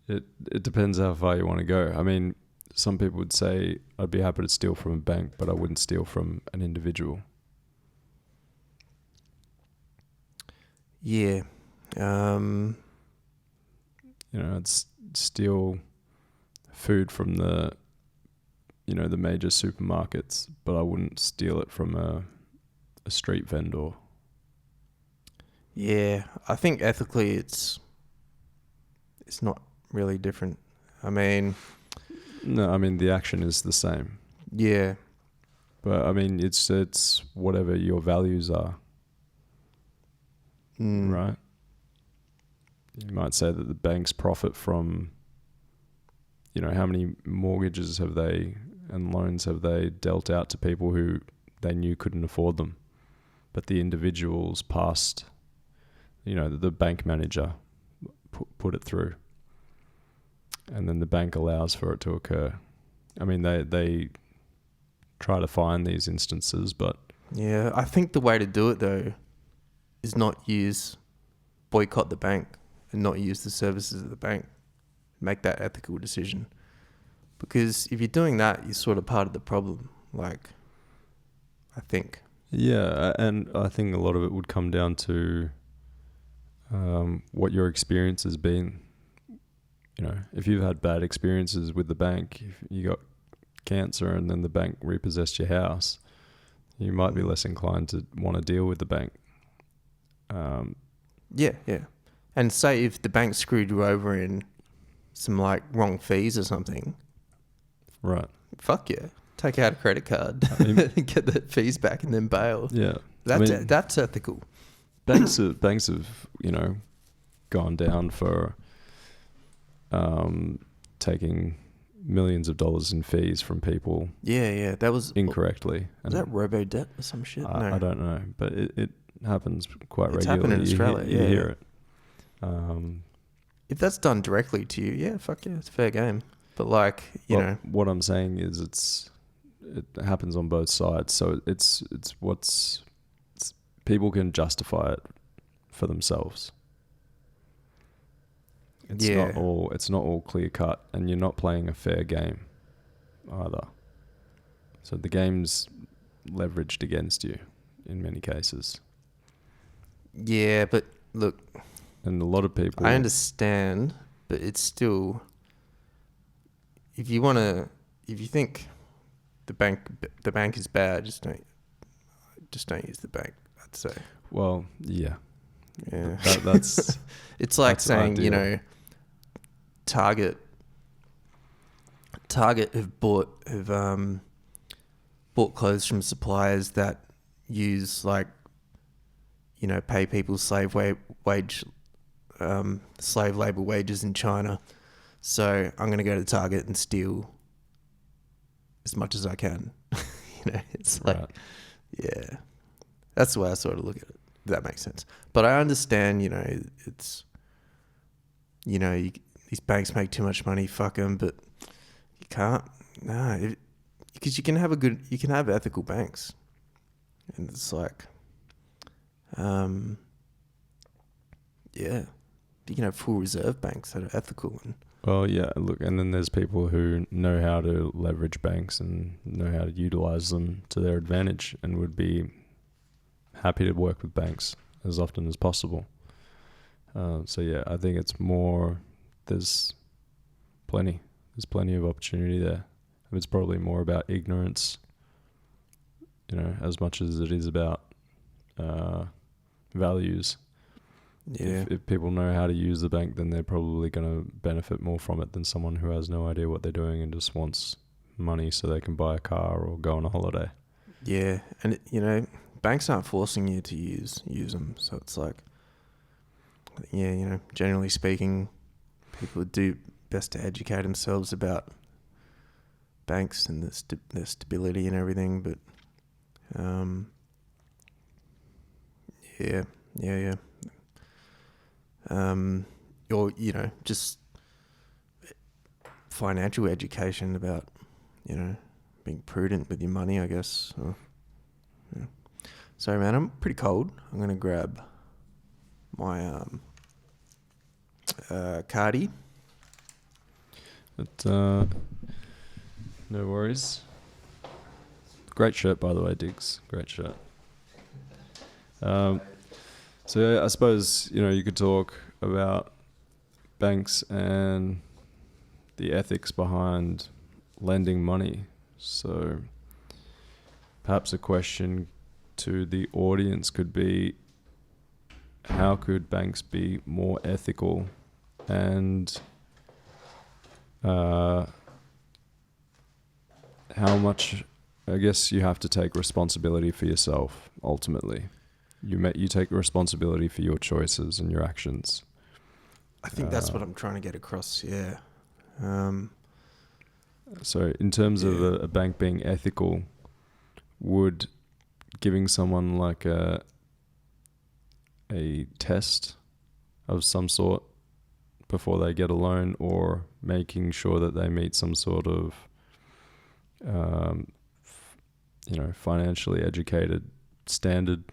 it depends how far you want to go. I mean, some people would say I'd be happy to steal from a bank, but I wouldn't steal from an individual. Yeah. You know, I'd steal food from the major supermarkets, but I wouldn't steal it from a street vendor. Yeah, I think ethically it's not really different. I mean... No, I mean, the action is the same. Yeah. But, I mean, it's whatever your values are. Right? You might say that the banks profit from, you know, how many mortgages have they and loans have they dealt out to people who they knew couldn't afford them. But the individuals passed, you know, the bank manager put it through. And then the bank allows for it to occur. I mean, they try to find these instances, but... Yeah, I think the way to do it, though, is boycott the bank and not use the services of the bank. Make that ethical decision. Because if you're doing that, you're sort of part of the problem, like, I think. Yeah, and I think a lot of it would come down to what your experience has been. You know, if you've had bad experiences with the bank, if you got cancer and then the bank repossessed your house, you might be less inclined to want to deal with the bank. Yeah. And say if the bank screwed you over in some like wrong fees or something. Right. Fuck yeah. Take out a credit card and get the fees back and then bail. Yeah. That's ethical. Banks have, you know, gone down for taking millions of dollars in fees from people. Yeah. That was incorrectly. Was that robo-debt or some shit? No. I don't know, but it happens quite regularly. It's happened in Australia. You hear it. If that's done directly to you, yeah, fuck yeah, it's fair game. But like, you know, what I'm saying is it happens on both sides. So it's people can justify it for themselves. It's not all clear cut, and you're not playing a fair game either. So the game's leveraged against you in many cases. Yeah, but look, and a lot of people... I understand, but it's still... If you think the bank is bad, just don't use the bank, I'd say. Well, yeah. Yeah. That's it's like that's saying, you ideal. know, Target have bought clothes from suppliers that use like, you know, pay people slave labor wages in China. So I'm going to go to Target and steal as much as I can. You know, it's like, Right. yeah, that's the way I sort of look at it. If that makes sense. But I understand, you know, it's, you know, these banks make too much money, fuck them, but you can't, no, because you can have ethical banks. And it's like, yeah, you can have full reserve banks that are ethical. And Well, yeah, look, and then there's people who know how to leverage banks and know how to utilize them to their advantage and would be happy to work with banks as often as possible. So yeah, I think it's more, there's plenty of opportunity there. It's probably more about ignorance, you know, as much as it is about values. yeah, If people know how to use the bank, then they're probably going to benefit more from it than someone who has no idea what they're doing and just wants money so they can buy a car or go on a holiday. yeah, and you know, banks aren't forcing you to use them, so it's like, yeah, you know, generally speaking, people do best to educate themselves about banks and their stability and everything. But yeah, yeah, yeah. Or you know, just financial education about, you know, being prudent with your money, I guess. Or, yeah. Sorry, man, I'm pretty cold. I'm gonna grab my cardi. But no worries. Great shirt, by the way, Diggs. Great shirt. So yeah, I suppose, you know, you could talk about banks and the ethics behind lending money. So perhaps a question to the audience could be, how could banks be more ethical and how much, I guess you have to take responsibility for yourself ultimately. You take responsibility for your choices and your actions. I think that's what I'm trying to get across. Yeah. So in terms of Yeah. a bank being ethical, would giving someone like a test of some sort before they get a loan, or making sure that they meet some sort of you know, financially educated standard?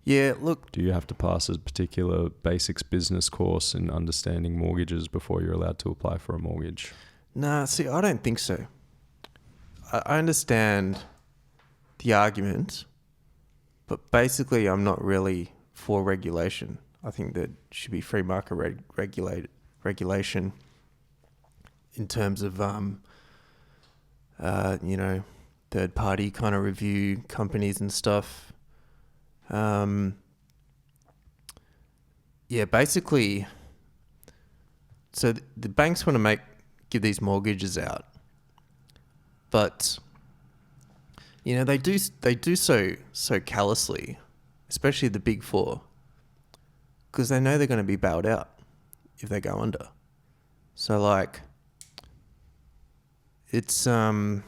Yeah. Look. Do you have to pass a particular basics business course in understanding mortgages before you're allowed to apply for a mortgage? Nah. See, I don't think so. I understand the argument, but basically, I'm not really for regulation. I think that should be free market regulation in terms of you know, third party kind of review companies and stuff. Yeah, basically, so the banks want to give these mortgages out, but you know, they do so callously, especially the big four, because they know they're going to be bailed out if they go under. So like, it's there's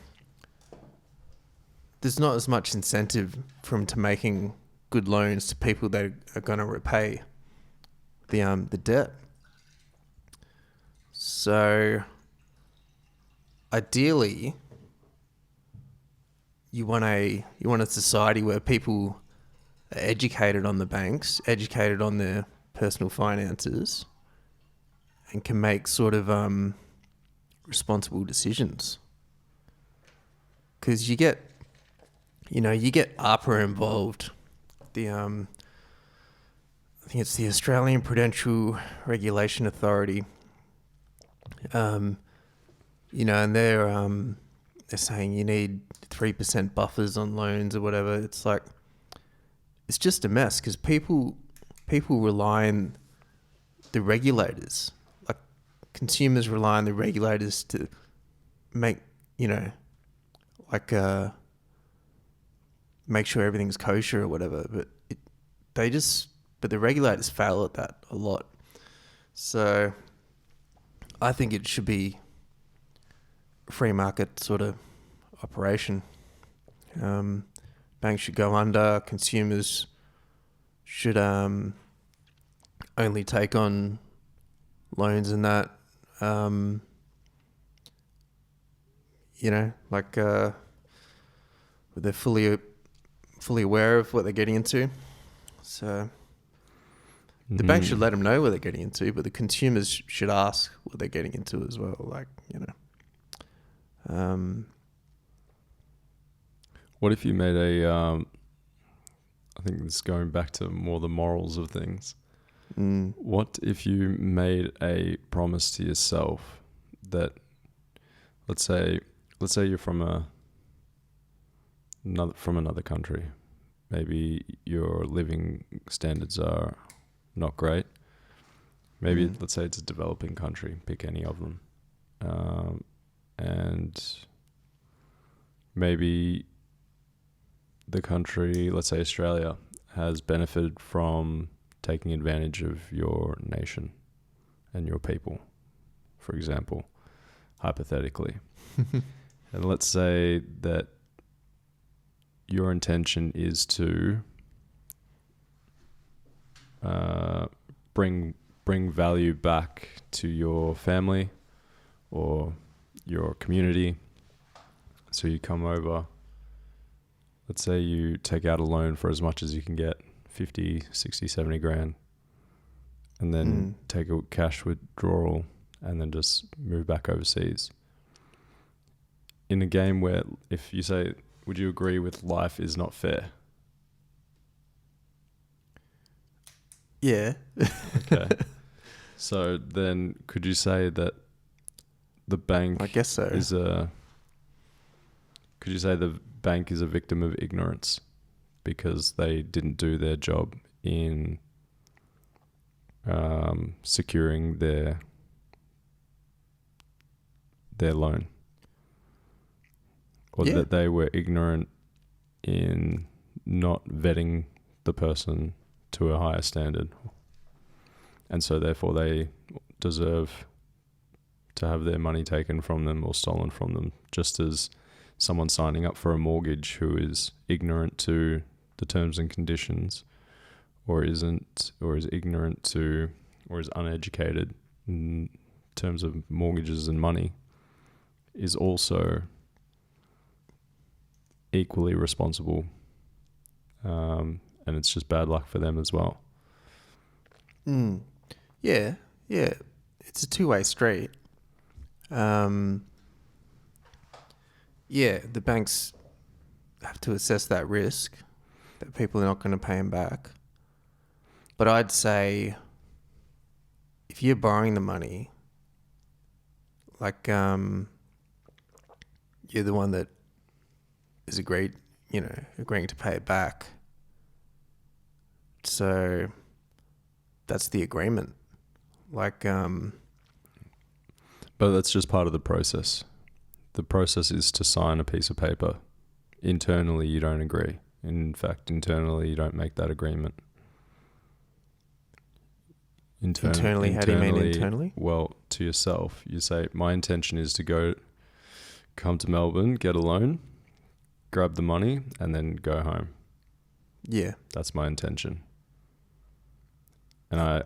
not as much incentive for them to making good loans to people that are going to repay the debt. So ideally, you want a society where people are educated on the banks, educated on their personal finances, and can make sort of responsible decisions. Because you get APRA involved. I think it's the Australian Prudential Regulation Authority. You know, and they're saying you need 3% buffers on loans or whatever. It's like, it's just a mess because people rely on the regulators, like consumers rely on the regulators to make, you know, like make sure everything's kosher or whatever. But the regulators fail at that a lot. So I think it should be a free market sort of operation. Banks should go under. Consumers should only take on loans and that. You know, like they're fully aware of what they're getting into. So the bank should let them know what they're getting into, but the consumers should ask what they're getting into as well. Like, you know. What if you made I think this is going back to more the morals of things. What if you made a promise to yourself that, let's say you're from another country, maybe your living standards are not great. Maybe let's say it's a developing country, pick any of them, and maybe the country, let's say Australia, has benefited from taking advantage of your nation and your people, for example, hypothetically. And let's say that your intention is to bring value back to your family or your community. So you come over, let's say you take out a loan for as much as you can get, 50, 60, 70 grand, and then take a cash withdrawal and then just move back overseas. In a game where, if you say, would you agree with life is not fair? Yeah. Okay. So then could you say that the bank, I guess so, could you say the bank is a victim of ignorance because they didn't do their job in securing their loan, or that they were ignorant in not vetting the person to a higher standard, and so therefore they deserve to have their money taken from them or stolen from them, just as someone signing up for a mortgage who is ignorant to the terms and conditions, or is ignorant to, or is uneducated in terms of mortgages and money, is also equally responsible, and it's just bad luck for them as well. Yeah, it's a two-way street. Yeah, the banks have to assess that risk that people are not going to pay them back. But I'd say if you're borrowing the money, like you're the one that is agreeing to pay it back. So that's the agreement. Like, but that's just part of the process. The process is to sign a piece of paper. Internally, you don't agree. In fact, internally, you don't make that agreement. Internally, how do you mean internally? Well, to yourself, you say, my intention is to come to Melbourne, get a loan, grab the money, and then go home. Yeah. That's my intention. And I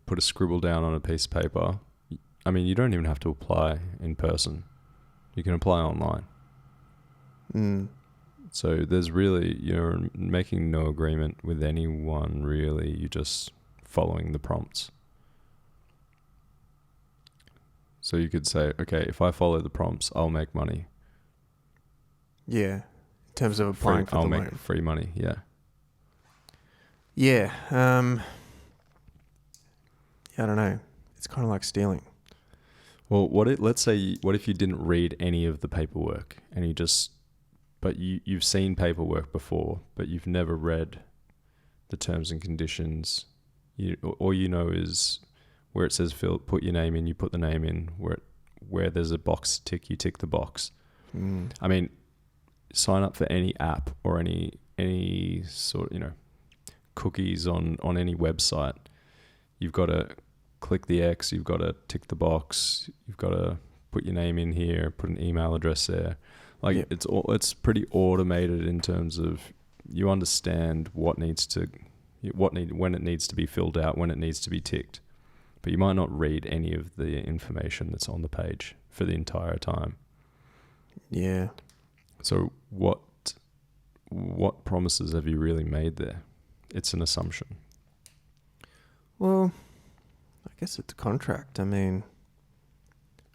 put a scribble down on a piece of paper. I mean, you don't even have to apply in person. You can apply online. So you're making no agreement with anyone, really. You're just following the prompts. So you could say, okay, if I follow the prompts, I'll make money. Yeah. In terms of applying for the loan. I'll make free money, yeah. Yeah. I don't know. It's kind of like stealing. Well, what if you didn't read any of the paperwork and you just but you've seen paperwork before, but you've never read the terms and conditions. All you know is where it says put your name in, you put the name in. Where there's a box to tick, you tick the box. I mean, sign up for any app or any sort of, cookies on any website. You've got to click the X, you've got to tick the box, you've got to put your name in here, put an email address there. Like it's pretty automated in terms of you understand when it needs to be filled out, when it needs to be ticked. But you might not read any of the information that's on the page for the entire time. Yeah. So what promises have you really made there? It's an assumption. Well, I guess it's a contract. I mean,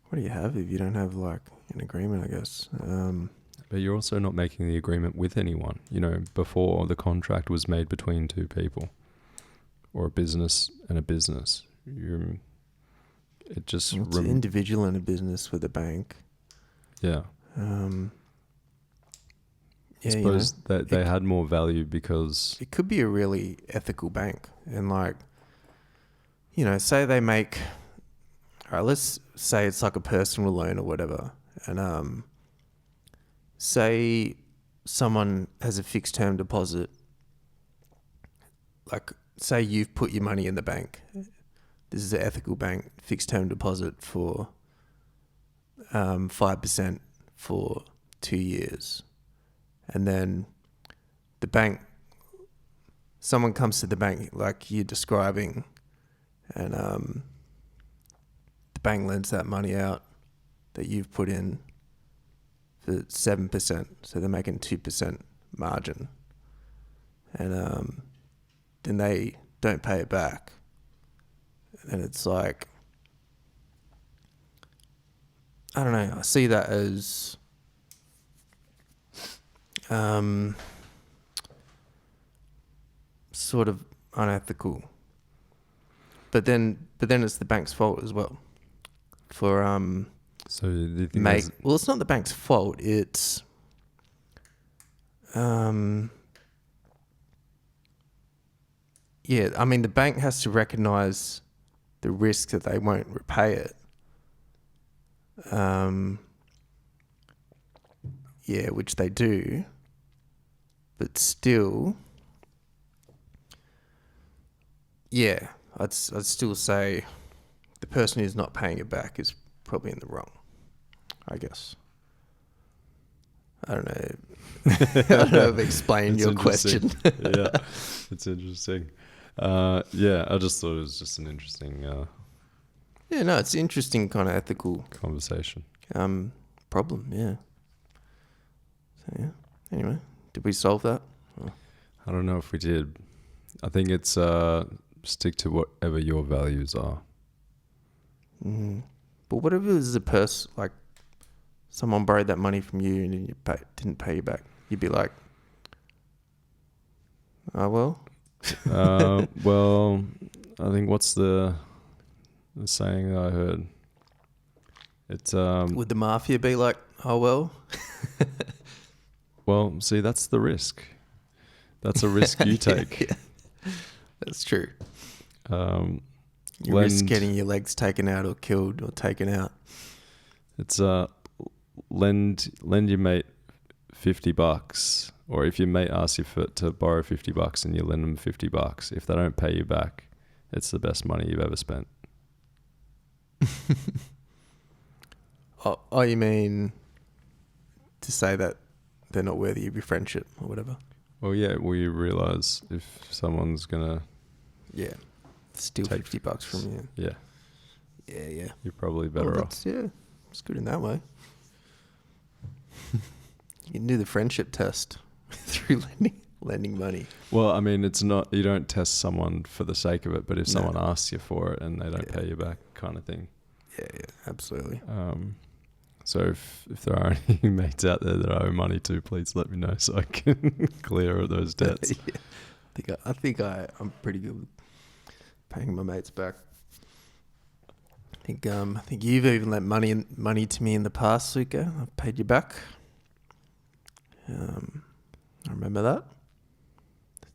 what do you have if you don't have like an agreement, I guess? But you're also not making the agreement with anyone. Before the contract was made between two people or a business and a business. It's an individual and a business with a bank. Yeah. I suppose that they had more value because it could be a really ethical bank, and like, say they make, all right, let's say it's like a personal loan or whatever, and say someone has a fixed term deposit, like say you've put your money in the bank. This is an ethical bank, fixed term deposit for 5% for 2 years. And then someone comes to the bank like you're describing, and the bank lends that money out that you've put in for 7%. So they're making 2% margin. And then they don't pay it back. And it's like, I don't know, I see that as sort of unethical. But then it's the bank's fault as well. For so do you think well, it's not the bank's fault, it's yeah, I mean the bank has to recognise the risk that they won't repay it. Yeah, which they do. But still, yeah, I'd still say the person who's not paying it back is probably in the wrong, I guess. I don't know. I don't know if I've explained your question. Yeah, it's interesting. Yeah, I just thought it was just an interesting yeah, no, it's interesting kind of ethical conversation. Problem, yeah. So, yeah. Anyway, did we solve that? Oh. I don't know if we did. I think it's stick to whatever your values are. Mm-hmm. But what if it was a person, like someone borrowed that money from you and then you didn't pay you back? You'd be like, oh, well. Well, I think what's the saying that I heard? It's would the mafia be like, oh, well? Well, see, that's the risk. That's a risk you take. Yeah. That's true. You Lend, risk getting your legs taken out or killed or taken out. It's lend your mate $50, or if your mate asks you to borrow $50 and you lend them $50, if they don't pay you back, it's the best money you've ever spent. Oh, you mean to say that they're not worthy of your friendship or whatever? Well, yeah. Well, you realise if someone's gonna steal $50 from you. Yeah. You're probably better off. Yeah, it's good in that way. You can do the friendship test through lending money. Well, I mean, it's not, you don't test someone for the sake of it, but if someone asks you for it and they don't pay you back, kind of thing. Yeah, absolutely. So if there are any mates out there that I owe money to, please let me know so I can clear those debts. Yeah. I think I'm pretty good with paying my mates back. I think you've even lent money to me in the past, Suka. I've paid you back. I remember that.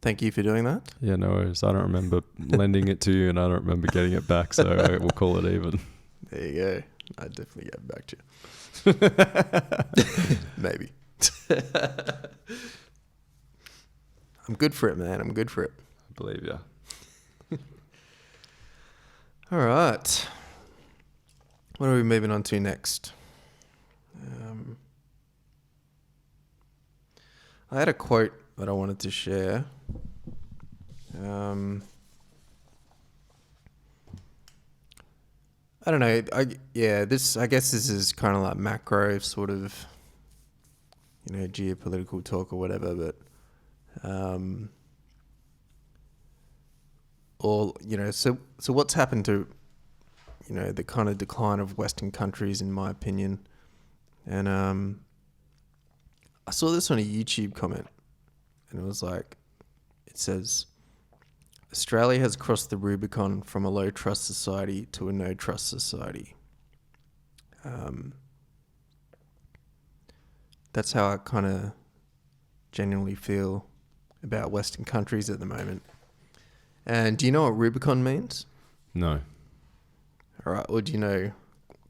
Thank you for doing that. Yeah, no worries. I don't remember lending it to you, and I don't remember getting it back, so we'll call it even. There you go. I definitely get back to you. Maybe. I'm good for it, man. I'm good for it. I believe you. All right. What are we moving on to next? I had a quote that I wanted to share. I don't know. I guess this is kind of like macro sort of, geopolitical talk or whatever. But, so what's happened to, the kind of decline of Western countries, in my opinion, and I saw this on a YouTube comment, and it says, Australia has crossed the Rubicon from a low trust society to a no trust society. That's how I kind of genuinely feel about Western countries at the moment. And do you know what Rubicon means? No. All right. Or do you know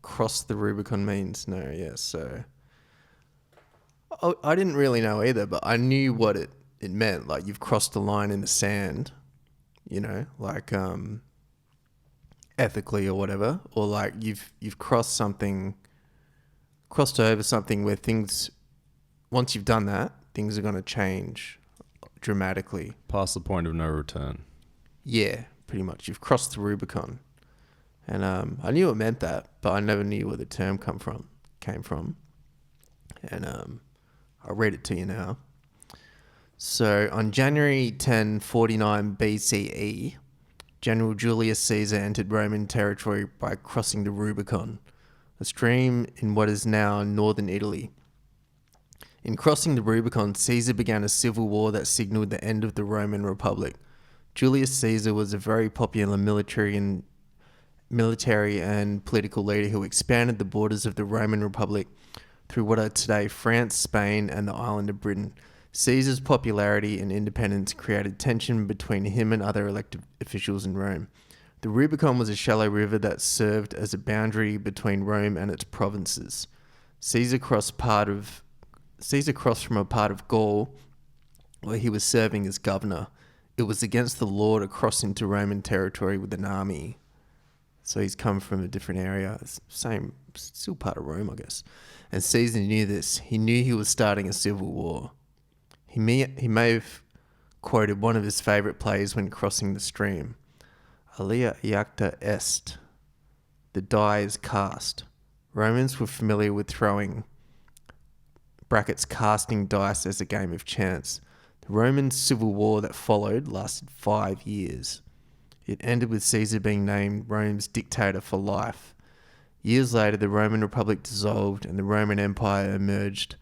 cross the Rubicon means? No. Yeah. So I didn't really know either, but I knew what it meant. Like, you've crossed a line in the sand, ethically or whatever, or like you've crossed over something where things, once you've done that, things are going to change dramatically. Past the point of no return. Yeah, pretty much. You've crossed the Rubicon. And I knew it meant that, but I never knew where the term came from. And I'll read it to you now. So, on January 1049 BCE, General Julius Caesar entered Roman territory by crossing the Rubicon, a stream in what is now northern Italy. In crossing the Rubicon, Caesar began a civil war that signaled the end of the Roman Republic. Julius Caesar was a very popular military and political leader who expanded the borders of the Roman Republic through what are today France, Spain, and the island of Britain. Caesar's popularity and independence created tension between him and other elected officials in Rome. The Rubicon was a shallow river that served as a boundary between Rome and its provinces. Caesar crossed from a part of Gaul where he was serving as governor. It was against the law to cross into Roman territory with an army. So he's come from a different area. Still part of Rome, I guess. And Caesar knew this. He knew he was starting a civil war. He may have quoted one of his favourite plays when crossing the stream. Alia iacta est. The die is cast. Romans were familiar with throwing casting dice as a game of chance. The Roman civil war that followed lasted 5 years. It ended with Caesar being named Rome's dictator for life. Years later, the Roman Republic dissolved and the Roman Empire emerged,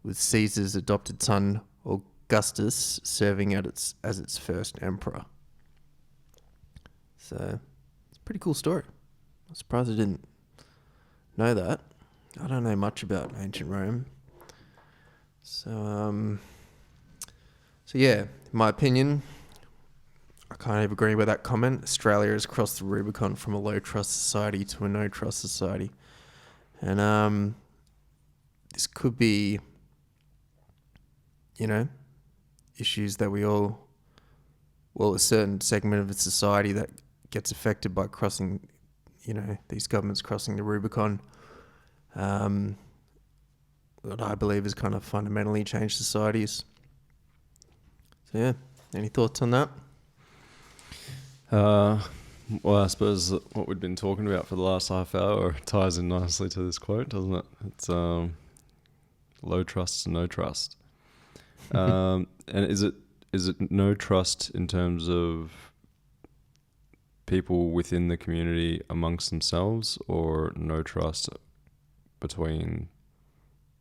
with Caesar's adopted son Augustus serving as its first emperor. So, it's a pretty cool story. I'm surprised I didn't know that. I don't know much about ancient Rome. So yeah, in my opinion, I kind of agree with that comment. Australia has crossed the Rubicon from a low trust society to a no trust society. And this could be, issues that a certain segment of the society that gets affected by crossing, these governments crossing the Rubicon, what I believe has kind of fundamentally changed societies. So yeah, any thoughts on that? Well, I suppose what we've been talking about for the last half hour ties in nicely to this quote, doesn't it? It's low trust to no trust. And is it no trust in terms of people within the community amongst themselves, or no trust between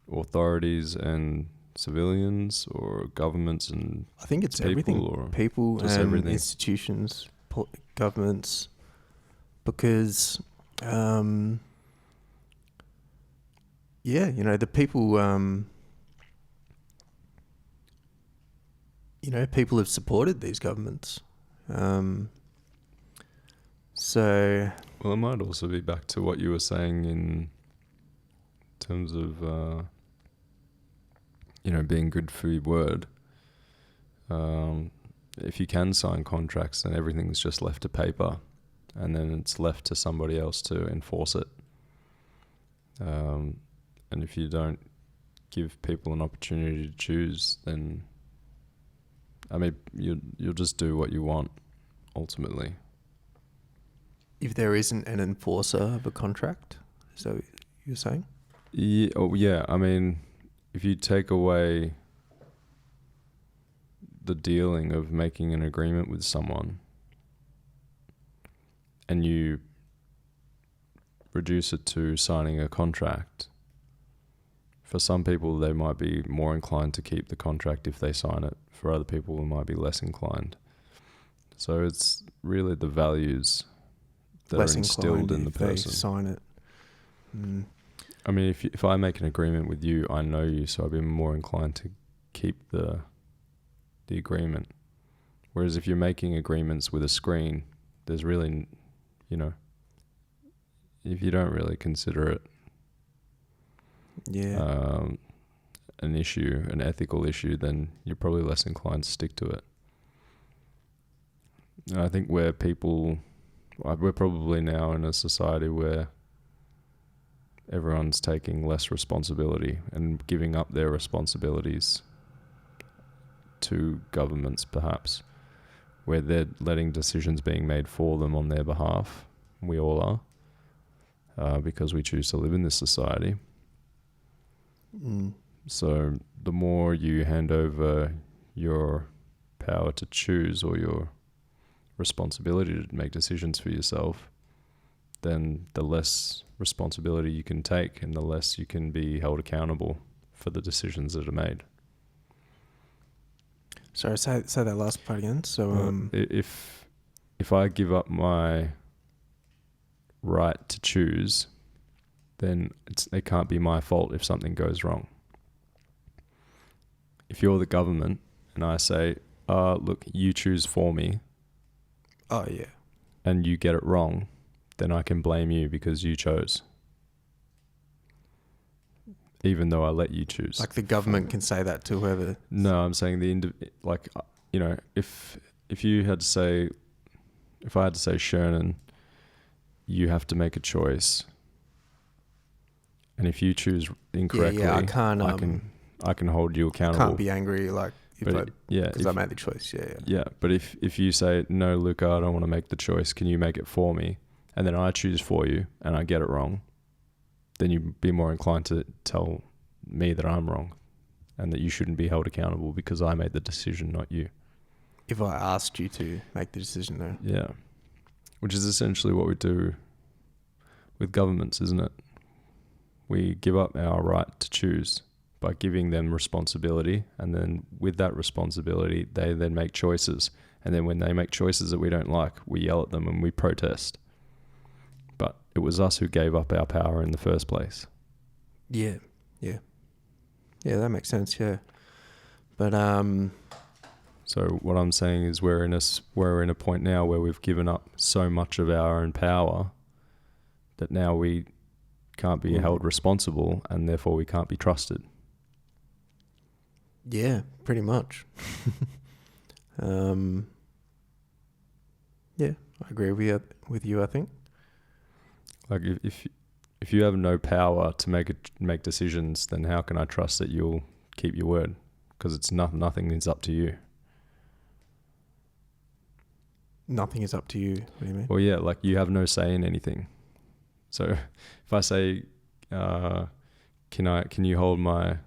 authorities and civilians, or governments and I think it's people, everything. or People just and everything? Institutions, governments, because the people people have supported these governments. So, Well, it might also be back to what you were saying in terms of, being good for your word. If you can sign contracts, then everything's just left to paper, and then it's left to somebody else to enforce it. And if you don't give people an opportunity to choose, then, you'll just do what you want, ultimately. if there isn't an enforcer of a contract, is that what you're saying? Yeah. If you take away the dealing of making an agreement with someone and you reduce it to signing a contract, for some people they might be more inclined to keep the contract if they sign it. For other people, they might be less inclined. So it's really the values that Less are instilled in the if they person. sign it. Mm. If I make an agreement with you, I know you, so I'd be more inclined to keep the agreement. Whereas if you're making agreements with a screen, there's really, if you don't really consider it an issue, an ethical issue, then you're probably less inclined to stick to it. And I think we're probably now in a society where everyone's taking less responsibility and giving up their responsibilities to governments, perhaps, where they're letting decisions being made for them on their behalf. We all are, because we choose to live in this society. Mm. So the more you hand over your power to choose, or your responsibility to make decisions for yourself, then the less responsibility you can take and the less you can be held accountable for the decisions that are made. Sorry, say that last part again. So, if I give up my right to choose, then it can't be my fault if something goes wrong. If you're the government and I say, look, you choose for me. Oh, yeah. And you get it wrong, then I can blame you because you chose. Even though I let you choose. Like the government can say that to whoever. No, I'm saying if you had to say, if I had to say, Shernan, you have to make a choice. And if you choose incorrectly, I can hold you accountable. I can't be angry because I made the choice. Yeah, but if you say, no, Luca, I don't want to make the choice, can you make it for me? And then I choose for you and I get it wrong, then you'd be more inclined to tell me that I'm wrong and that you shouldn't be held accountable because I made the decision, not you. If I asked you to make the decision, though. Yeah. Which is essentially what we do with governments, isn't it? We give up our right to choose by giving them responsibility, and then with that responsibility, they then make choices. And then when they make choices that we don't like, we yell at them and we protest. But it was us who gave up our power in the first place. Yeah, that makes sense. Yeah, but so what I'm saying is we're in a point now where we've given up so much of our own power that now we can't be held responsible, and therefore we can't be trusted. Yeah, pretty much. Yeah, I agree with you. I think. Like if you have no power to make decisions, then how can I trust that you'll keep your word? Because it's nothing is up to you. Nothing is up to you. What do you mean? Well, yeah, like you have no say in anything. So if I say, can you hold my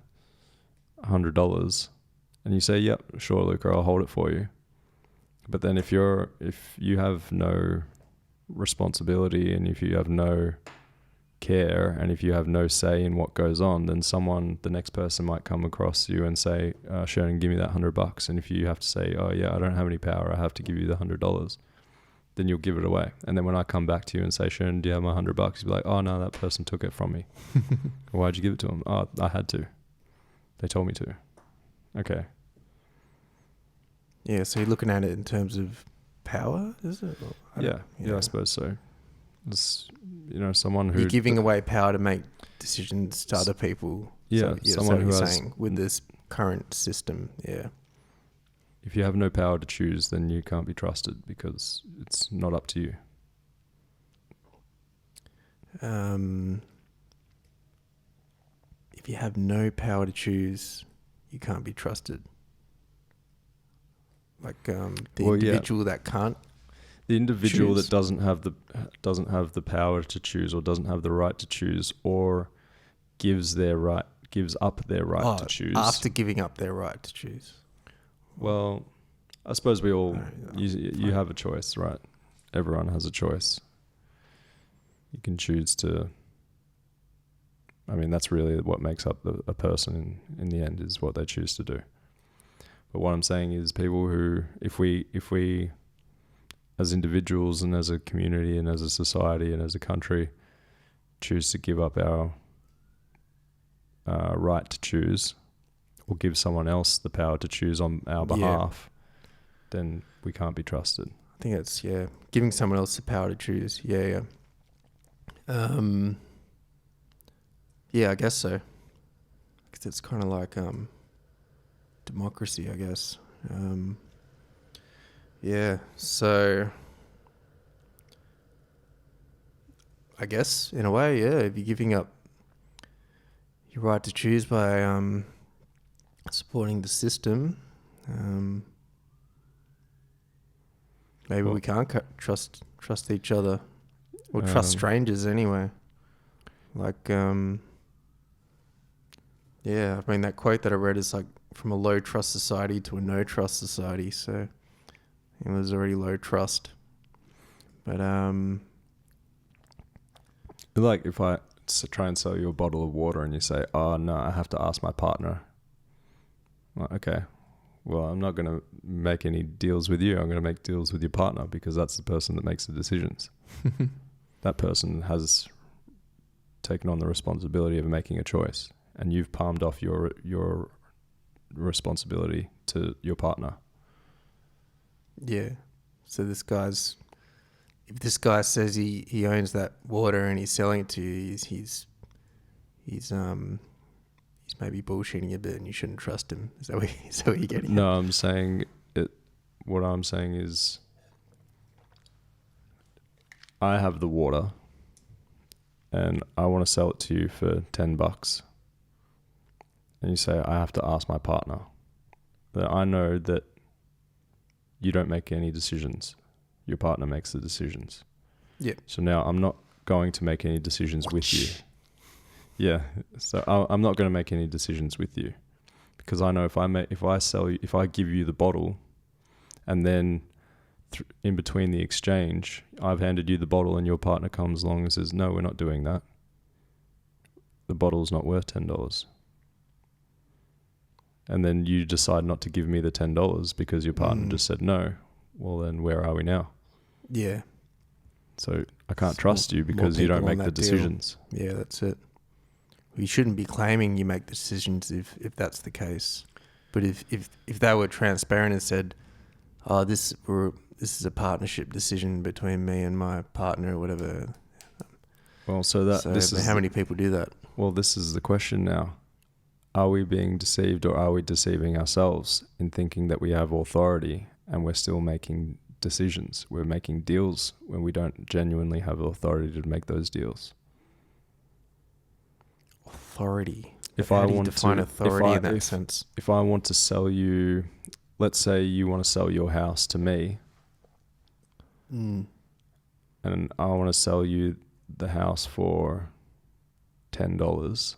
$100? And you say, yep, sure, Luca, I'll hold it for you. But then if you have no responsibility, and if you have no care, and if you have no say in what goes on, then the next person might come across you and say, Sherman, give me that $100. And if you have to say, oh yeah, I don't have any power, I have to give you the $100, then you'll give it away. And then when I come back to you and say, Sherman, do you have my $100? You'll be like, oh no, that person took it from me. Why'd you give it to them? Oh, I had to. They told me to. Okay. Yeah, so you're looking at it in terms of power, is it? Or, Yeah, I suppose so. It's, someone who you're giving away power to make decisions to other people. Yeah, So, yeah, someone so who you're has. saying with this current system, yeah. If you have no power to choose, then you can't be trusted because it's not up to you. If you have no power to choose, you can't be trusted. Like the individual that can't. The individual choose. that doesn't have the power to choose, or doesn't have the right to choose, or gives up their right to choose after giving up their right to choose. Well, I suppose we all you have a choice, right? Everyone has a choice. You can choose to. I mean, that's really what makes up a person in the end, is what they choose to do. But what I'm saying is, people who, if we as individuals and as a community and as a society and as a country choose to give up our right to choose, or give someone else the power to choose on our behalf, then we can't be trusted. I think that's, giving someone else the power to choose. Yeah. Yeah, I guess so. Because it's kind of like democracy, I guess. Yeah, so I guess in a way, if you're giving up your right to choose by supporting the system, maybe we can't trust each other, or trust strangers anyway. Like, I mean, that quote that I read is like, from a low trust society to a no trust society. So there's already low trust. But like, if I try and sell you a bottle of water and you say, "Oh no, I have to ask my partner." Well, okay, well, I'm not going to make any deals with you. I'm going to make deals with your partner, because that's the person that makes the decisions. That person has taken on the responsibility of making a choice, and you've palmed off your responsibility to your partner. Yeah. So if this guy says he owns that water and he's selling it to you, he's maybe bullshitting a bit, and you shouldn't trust him. Is that what you're getting No, at? I'm saying it. What I'm saying is, I have the water and I want to sell it to you for $10. And you say, I have to ask my partner. That I know that you don't make any decisions. Your partner makes the decisions. Yeah. So now I'm not going to make any decisions with you. Yeah. So I'm not going to make any decisions with you, because I know if I give you the bottle, and then in between the exchange, I've handed you the bottle and your partner comes along and says, "No, we're not doing that. The bottle's not worth $10." And then you decide not to give me the $10 because your partner just said no. Well, then where are we now? Yeah. So I can't trust you because you don't make the decisions. Yeah, that's it. You shouldn't be claiming you make the decisions if that's the case. But if they were transparent and said, "Oh, this is a partnership decision between me and my partner," or whatever. Well, how many people do that? Well, this is the question now. Are we being deceived, or are we deceiving ourselves in thinking that we have authority and we're still making decisions? We're making deals when we don't genuinely have authority to make those deals. Authority. How do you define authority in that sense? If I want to sell you, let's say you want to sell your house to me, and I want to sell you the house for $10.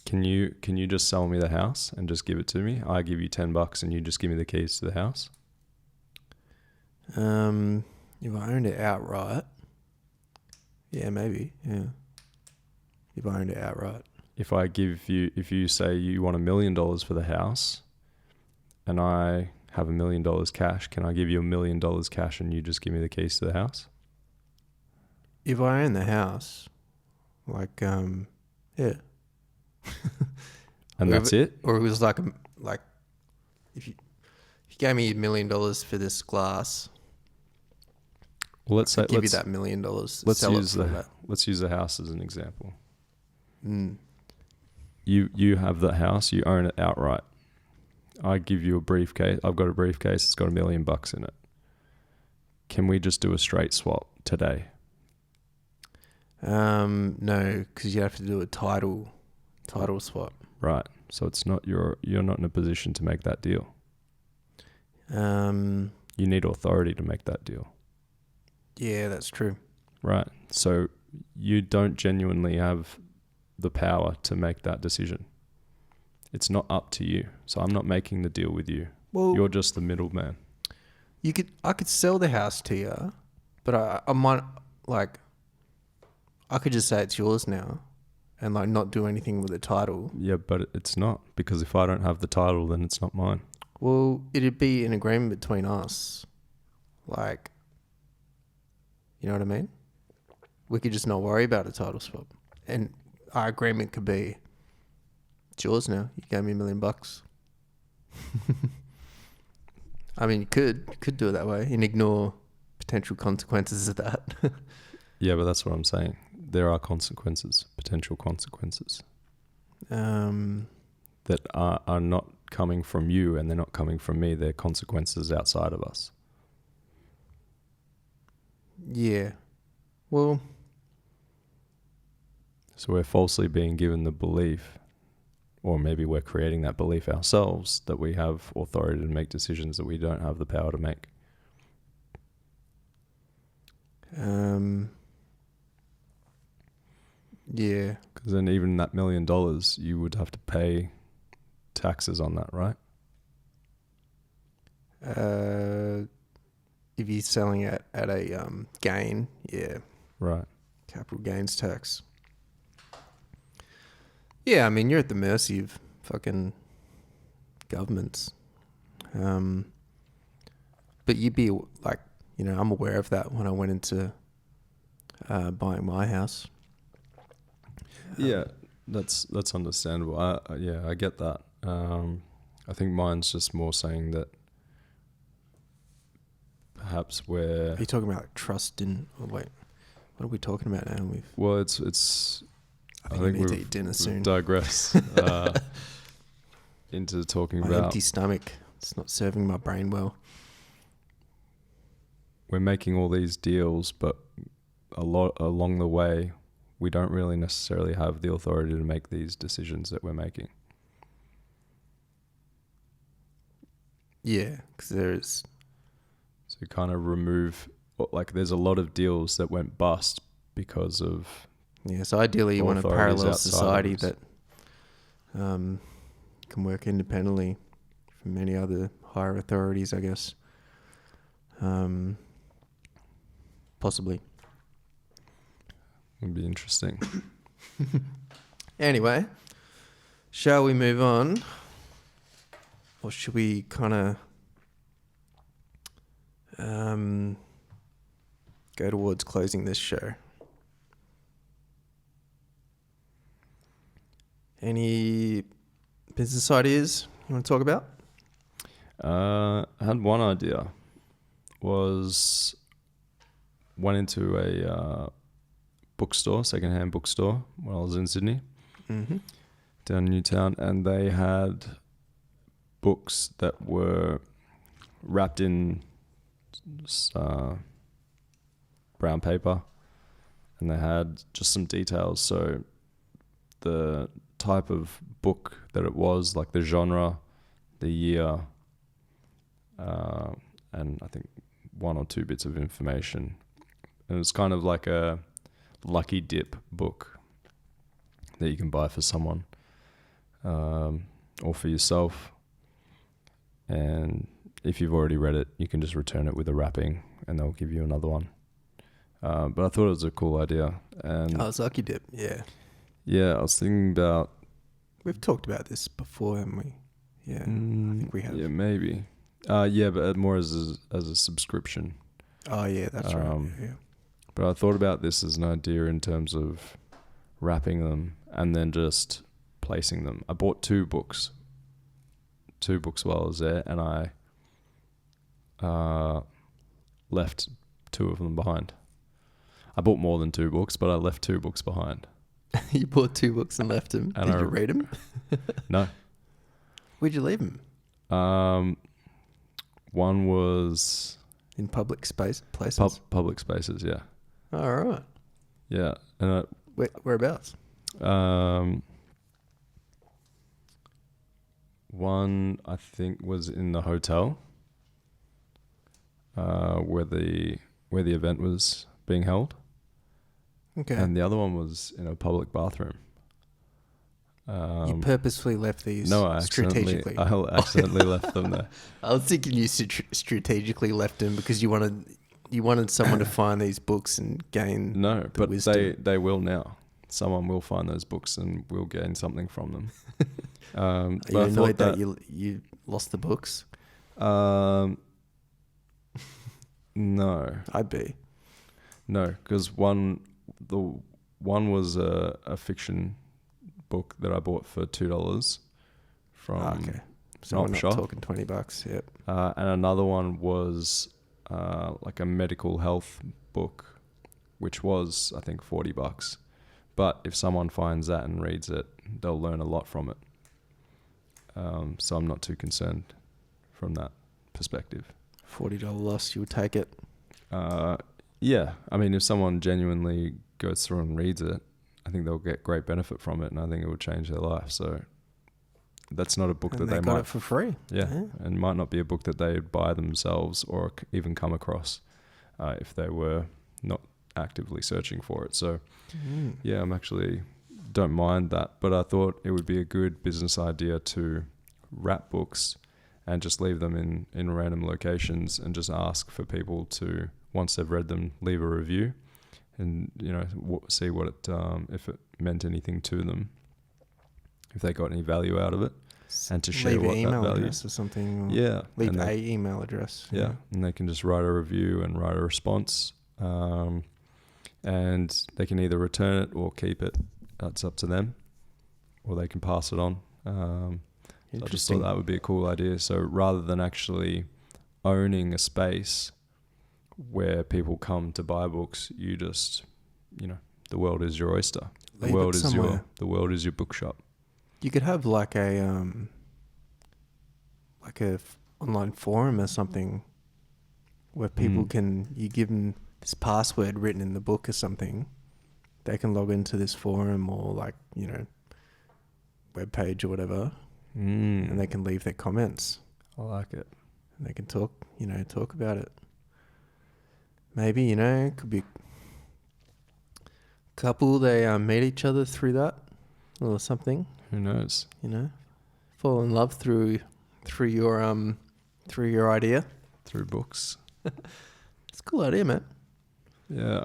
Can you just sell me the house and just give it to me? I give you $10 and you just give me the keys to the house? If I owned it outright, yeah, maybe, yeah. If I owned it outright. If you say you want $1 million for the house, and I have $1 million cash, can I give you $1 million cash and you just give me the keys to the house? If I own the house, like, yeah. And that's it? Or it was like, if you gave me $1 million for this glass, Well, let's say I'd give you that $1 million. let's Sell use it for the that. let's use a house as an example. Mm. You have that house, you own it outright. I give you a briefcase. I've got a briefcase. It's got $1 million in it. Can we just do a straight swap today? No, because you have to do a title swap. Right. So it's not you're not in a position to make that deal. You need authority to make that deal. Yeah, that's true. Right. So you don't genuinely have the power to make that decision. It's not up to you. So I'm not making the deal with you. Well, You're just the middleman. I could sell the house to you, but I might I could just say it's yours now, and like not do anything with the title. Yeah, but it's not, because if I don't have the title, then it's not mine. Well, it'd be an agreement between us, like, you know what I mean? We could just not worry about a title swap, and our agreement could be, it's yours now. You gave me $1 million. I mean, you could do it that way and ignore potential consequences of that. Yeah, but that's what I'm saying. There are consequences, potential consequences that are not coming from you, and they're not coming from me. They're consequences outside of us. Yeah. Well, So we're falsely being given the belief, or maybe we're creating that belief ourselves, that we have authority to make decisions that we don't have the power to make. yeah. Because then even that $1 million, you would have to pay taxes on that, right? If you're selling it at a gain, yeah, Right. capital gains tax. Yeah, I mean, you're at the mercy of fucking governments. But you'd be like, you know, I'm aware of that when I went into buying my house. Yeah, that's understandable. I get that. I think mine's just more saying that perhaps Are you talking about like trust in? Oh, wait, what are we talking about now? it's. I think we need to eat dinner soon. Digress into talking My about empty stomach. It's not serving my brain well. we're making all these deals, but a lot along the way, we don't really necessarily have the authority to make these decisions that we're making. Yeah, because there's. So kind of remove, like, there's a lot of deals that went bust because of. Yeah, so ideally you want a authorities parallel outside of society us. that can work independently from any other higher authorities, I guess. Possibly. Would be interesting. Anyway, shall we move on? Or should we kind of go towards closing this show? Any business ideas you want to talk about? I had one idea. Went into a bookstore, secondhand bookstore, when I was in Sydney, Mm-hmm. down in Newtown, and they had books that were wrapped in brown paper, and they had just some details. So the type of book that it was, like the genre, the year, and I think 1 or 2 bits of information. And it was kind of like a lucky dip book that you can buy for someone or for yourself. And if you've already read it, you can just return it with a wrapping and they'll give you another one. But I thought it was a cool idea. And Oh, it's Lucky Dip, yeah. yeah, I was thinking about... We've talked about this before, haven't we? Yeah, I think we have. Yeah, maybe. Yeah, but more as a subscription. Oh, yeah, that's right. Yeah. But I thought about this as an idea in terms of wrapping them and then just placing them. I bought 2 books 2 books while I was there, and I left 2 of them behind. I bought more than 2 books, but I left 2 books behind. You bought 2 books and left them. And Did you read them? No. Where'd you leave them? One was in public places. Public spaces, yeah. All right. Yeah, and whereabouts? One I think was in the hotel, where the event was being held. Okay. And the other one was in a public bathroom. You purposefully left these strategically? I accidentally left them there. I was thinking you strategically left them because you wanted someone to find these books and gain but wisdom. they will now. Someone will find those books and will gain something from them. Are you annoyed that you lost the books? No. I'd be. No, because one was a fiction book that I bought for $2 from okay. So we're not shop. Talking $20. Yep. And another one was like a medical health book, which was I think $40. But if someone finds that and reads it, they'll learn a lot from it. So I'm not too concerned from that perspective. $40 loss, you would take it. Yeah, I mean, if someone genuinely goes through and reads it, I think they'll get great benefit from it, and I think it will change their life. So that's not a book that they got might it for free. Yeah, and might not be a book that they would buy themselves or even come across if they were not actively searching for it. So yeah, I'm actually don't mind that, but I thought it would be a good business idea to wrap books and just leave them in random locations and just ask for people to, once they've read them, leave a review and, see what it, if it meant anything to them, if they got any value out of it, and to share what that value. Leave an email address or something. Yeah. Leave an email address. Yeah. And they can just write a review and write a response. And they can either return it or keep it. That's up to them. Or they can pass it on. I just thought that would be a cool idea. So rather than actually owning a space where people come to buy books, you just, the world is your oyster. The world is your bookshop. You could have like a online forum or something where people can, you give them this password written in the book or something, they can log into this forum or web page or whatever, and they can leave their comments. I like it. And they can talk about it. Maybe, it could be a couple, they meet each other through that or something. Who knows? Fall in love through your idea. Through books. It's a cool idea, man. Yeah.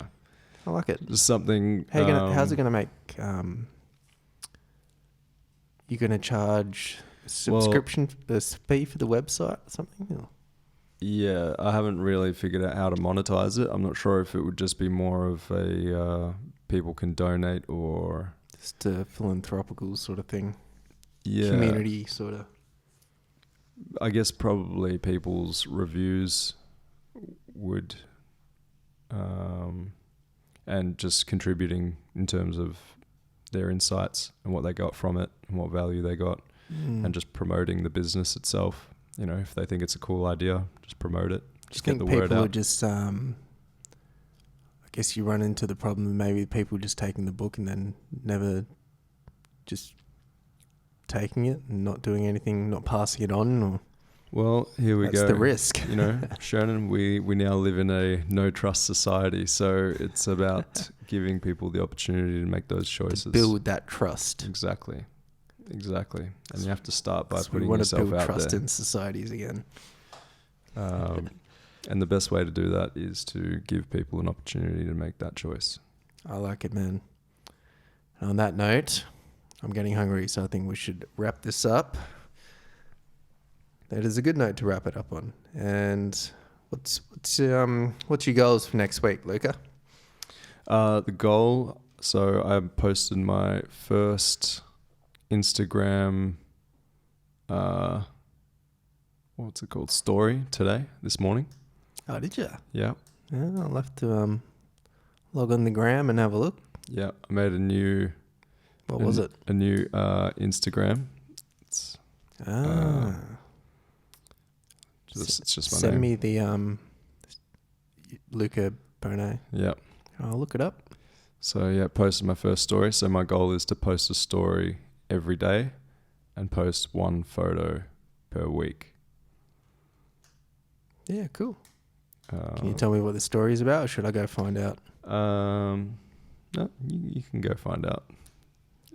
I like it. Just something. How's it going to make? You going to charge a subscription, a fee for the website or something? Or? Yeah, I haven't really figured out how to monetize it. I'm not sure if it would just be more of a people can donate or just a philanthropical sort of thing. Yeah. Community sort of. I guess probably people's reviews would, and just contributing in terms of their insights and what they got from it and what value they got, and just promoting the business itself. If they think it's a cool idea, just promote it. Just get the word out. People are just, I guess you run into the problem of maybe people just taking the book and then never just taking it and not doing anything, not passing it on. Or well, here we go. That's the risk. Shannon, we now live in a no trust society, so it's about giving people the opportunity to make those choices. To build that trust. Exactly. And you have to start by putting yourself out there. We want to build trust in societies again. And the best way to do that is to give people an opportunity to make that choice. I like it, man. And on that note, I'm getting hungry, so I think we should wrap this up. That is a good note to wrap it up on. And what's your goals for next week, Luca? The goal. So I posted my first Instagram what's it called? Story today, this morning. Oh, did you? Yeah. Yeah, I'll have to log on the gram and have a look. Yeah. I made a new What was it? A new Instagram. It's it's just my Send name. me the Luca Bonet. Yeah. I'll look it up. So yeah, posted my first story. So my goal is to post a story every day and post one photo per week. Yeah, cool. Can you tell me what the story is about, or should I go find out? No, you can go find out.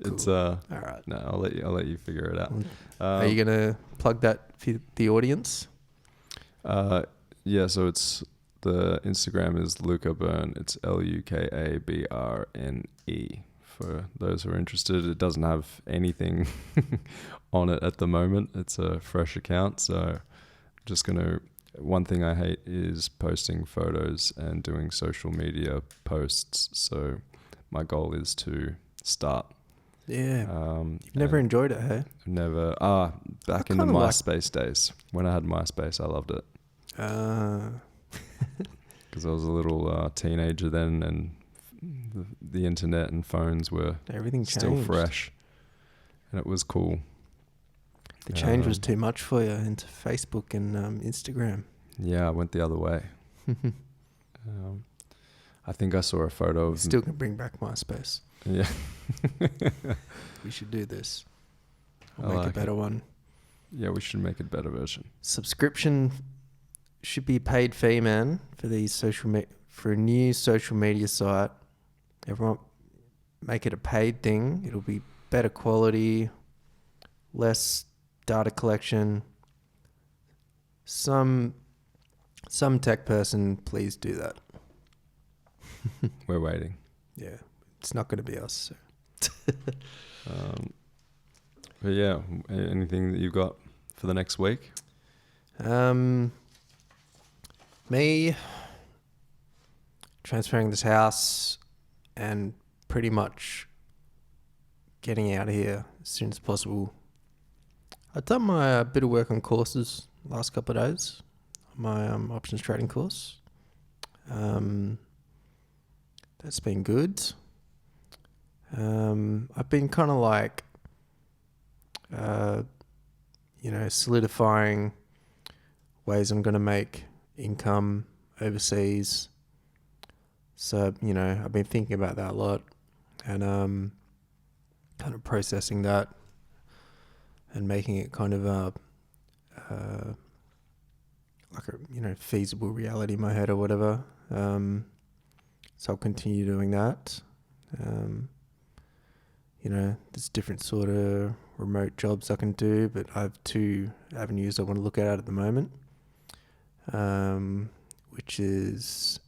Cool. It's all right. No, I'll let you figure it out. Are you gonna plug that for the audience? Yeah. So it's the Instagram is Luca Byrne. It's LUKABRNE. For those who are interested, it doesn't have anything on it at the moment. It's a fresh account, so I'm just gonna. One thing I hate is posting photos and doing social media posts. So my goal is to start. Yeah. You've never enjoyed it, hey? Never. Back in the MySpace days. When I had MySpace, I loved it. Because I was a little teenager then, and the internet and phones were everything still changed. fresh, and it was cool. The change was too much for you into Facebook and Instagram. Yeah, I went the other way. I think I saw a photo of... Still can bring back MySpace. Yeah. We should do this. We'll I make like a better one. Yeah, we should make a better version. Subscription should be a paid fee, man, for these for a new social media site. Everyone make it a paid thing. It'll be better quality, less data collection. Some tech person, please do that. We're waiting. Yeah, it's not going to be us. So. But yeah, anything that you've got for the next week? Me transferring this house and pretty much getting out of here as soon as possible. I've done my bit of work on courses last couple of days. My options trading course. That's been good. I've been kind of like, solidifying ways I'm going to make income overseas. So, I've been thinking about that a lot and kind of processing that and making it kind of like a feasible reality in my head or whatever. So I'll continue doing that. There's different sort of remote jobs I can do, but I have two avenues I want to look at the moment, which is,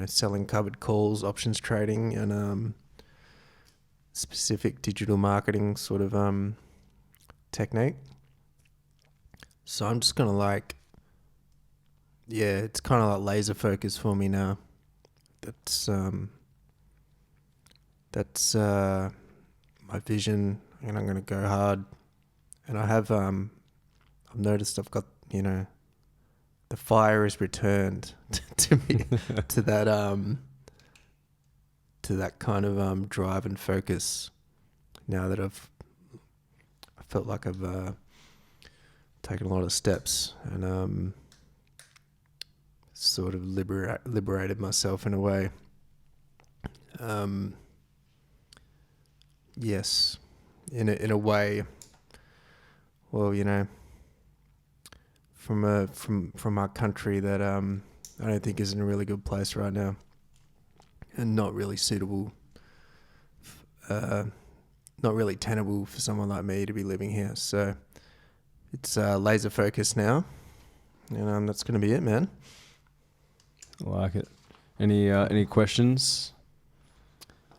selling covered calls, options trading, and specific digital marketing sort of technique. So I'm just going to it's kind of like laser focus for me now. That's my vision, and I'm going to go hard. And I have, I've noticed I've got, the fire is returned to me, to that kind of drive and focus. Now that I felt like I've taken a lot of steps and sort of liberated myself in a way. Yes, in a way. Well, from our country that I don't think is in a really good place right now, and not really suitable, not really tenable for someone like me to be living here. So it's laser focused now, and that's going to be it, man. I like it. Any questions?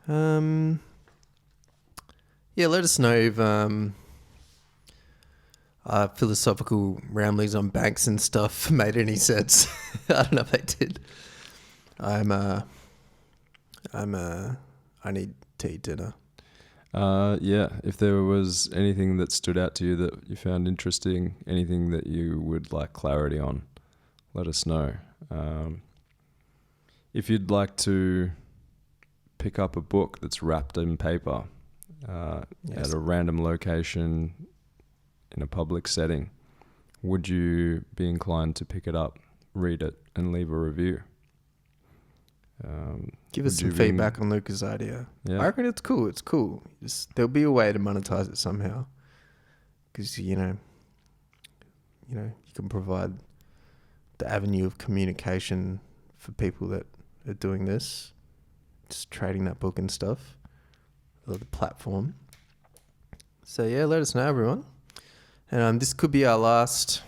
Yeah, let us know if philosophical ramblings on banks and stuff made any sense. I don't know if they did. I need to eat dinner. Yeah, if there was anything that stood out to you that you found interesting, anything that you would like clarity on, let us know. If you'd like to pick up a book that's wrapped in paper at a random location in a public setting, would you be inclined to pick it up, read it, and leave a review? Give us some feedback on Luca's idea. Yeah. I reckon it's cool. It's cool. There'll be a way to monetize it somehow, because you can provide the avenue of communication for people that are doing this, just trading that book and stuff, or the platform. So yeah, let us know, everyone. And this could be our last.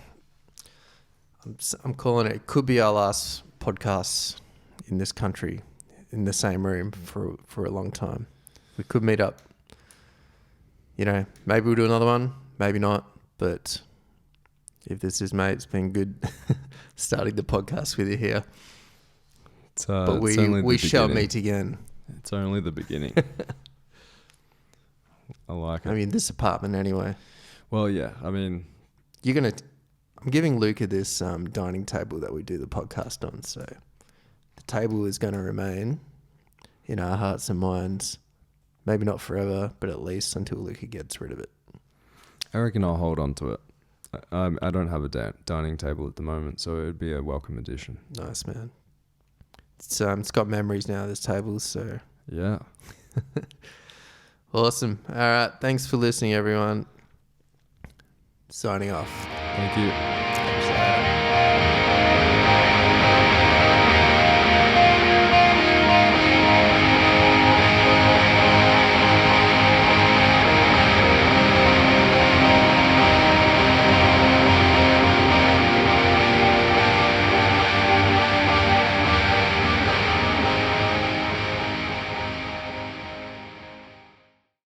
I'm calling it. Could be our last podcast in this country, in the same room for a long time. We could meet up. Maybe we'll do another one, maybe not. But if this is, mate, it's been good starting the podcast with you here. But we shall meet again. It's only the beginning. I like it. I mean, this apartment anyway. Well, yeah. I mean, I'm giving Luca this dining table that we do the podcast on. So the table is going to remain in our hearts and minds. Maybe not forever, but at least until Luca gets rid of it. I reckon I'll hold on to it. I don't have a dining table at the moment, so it would be a welcome addition. Nice, man. It's got memories now, this table, so... Yeah. Awesome. All right. Thanks for listening, everyone. Signing off. Thank you.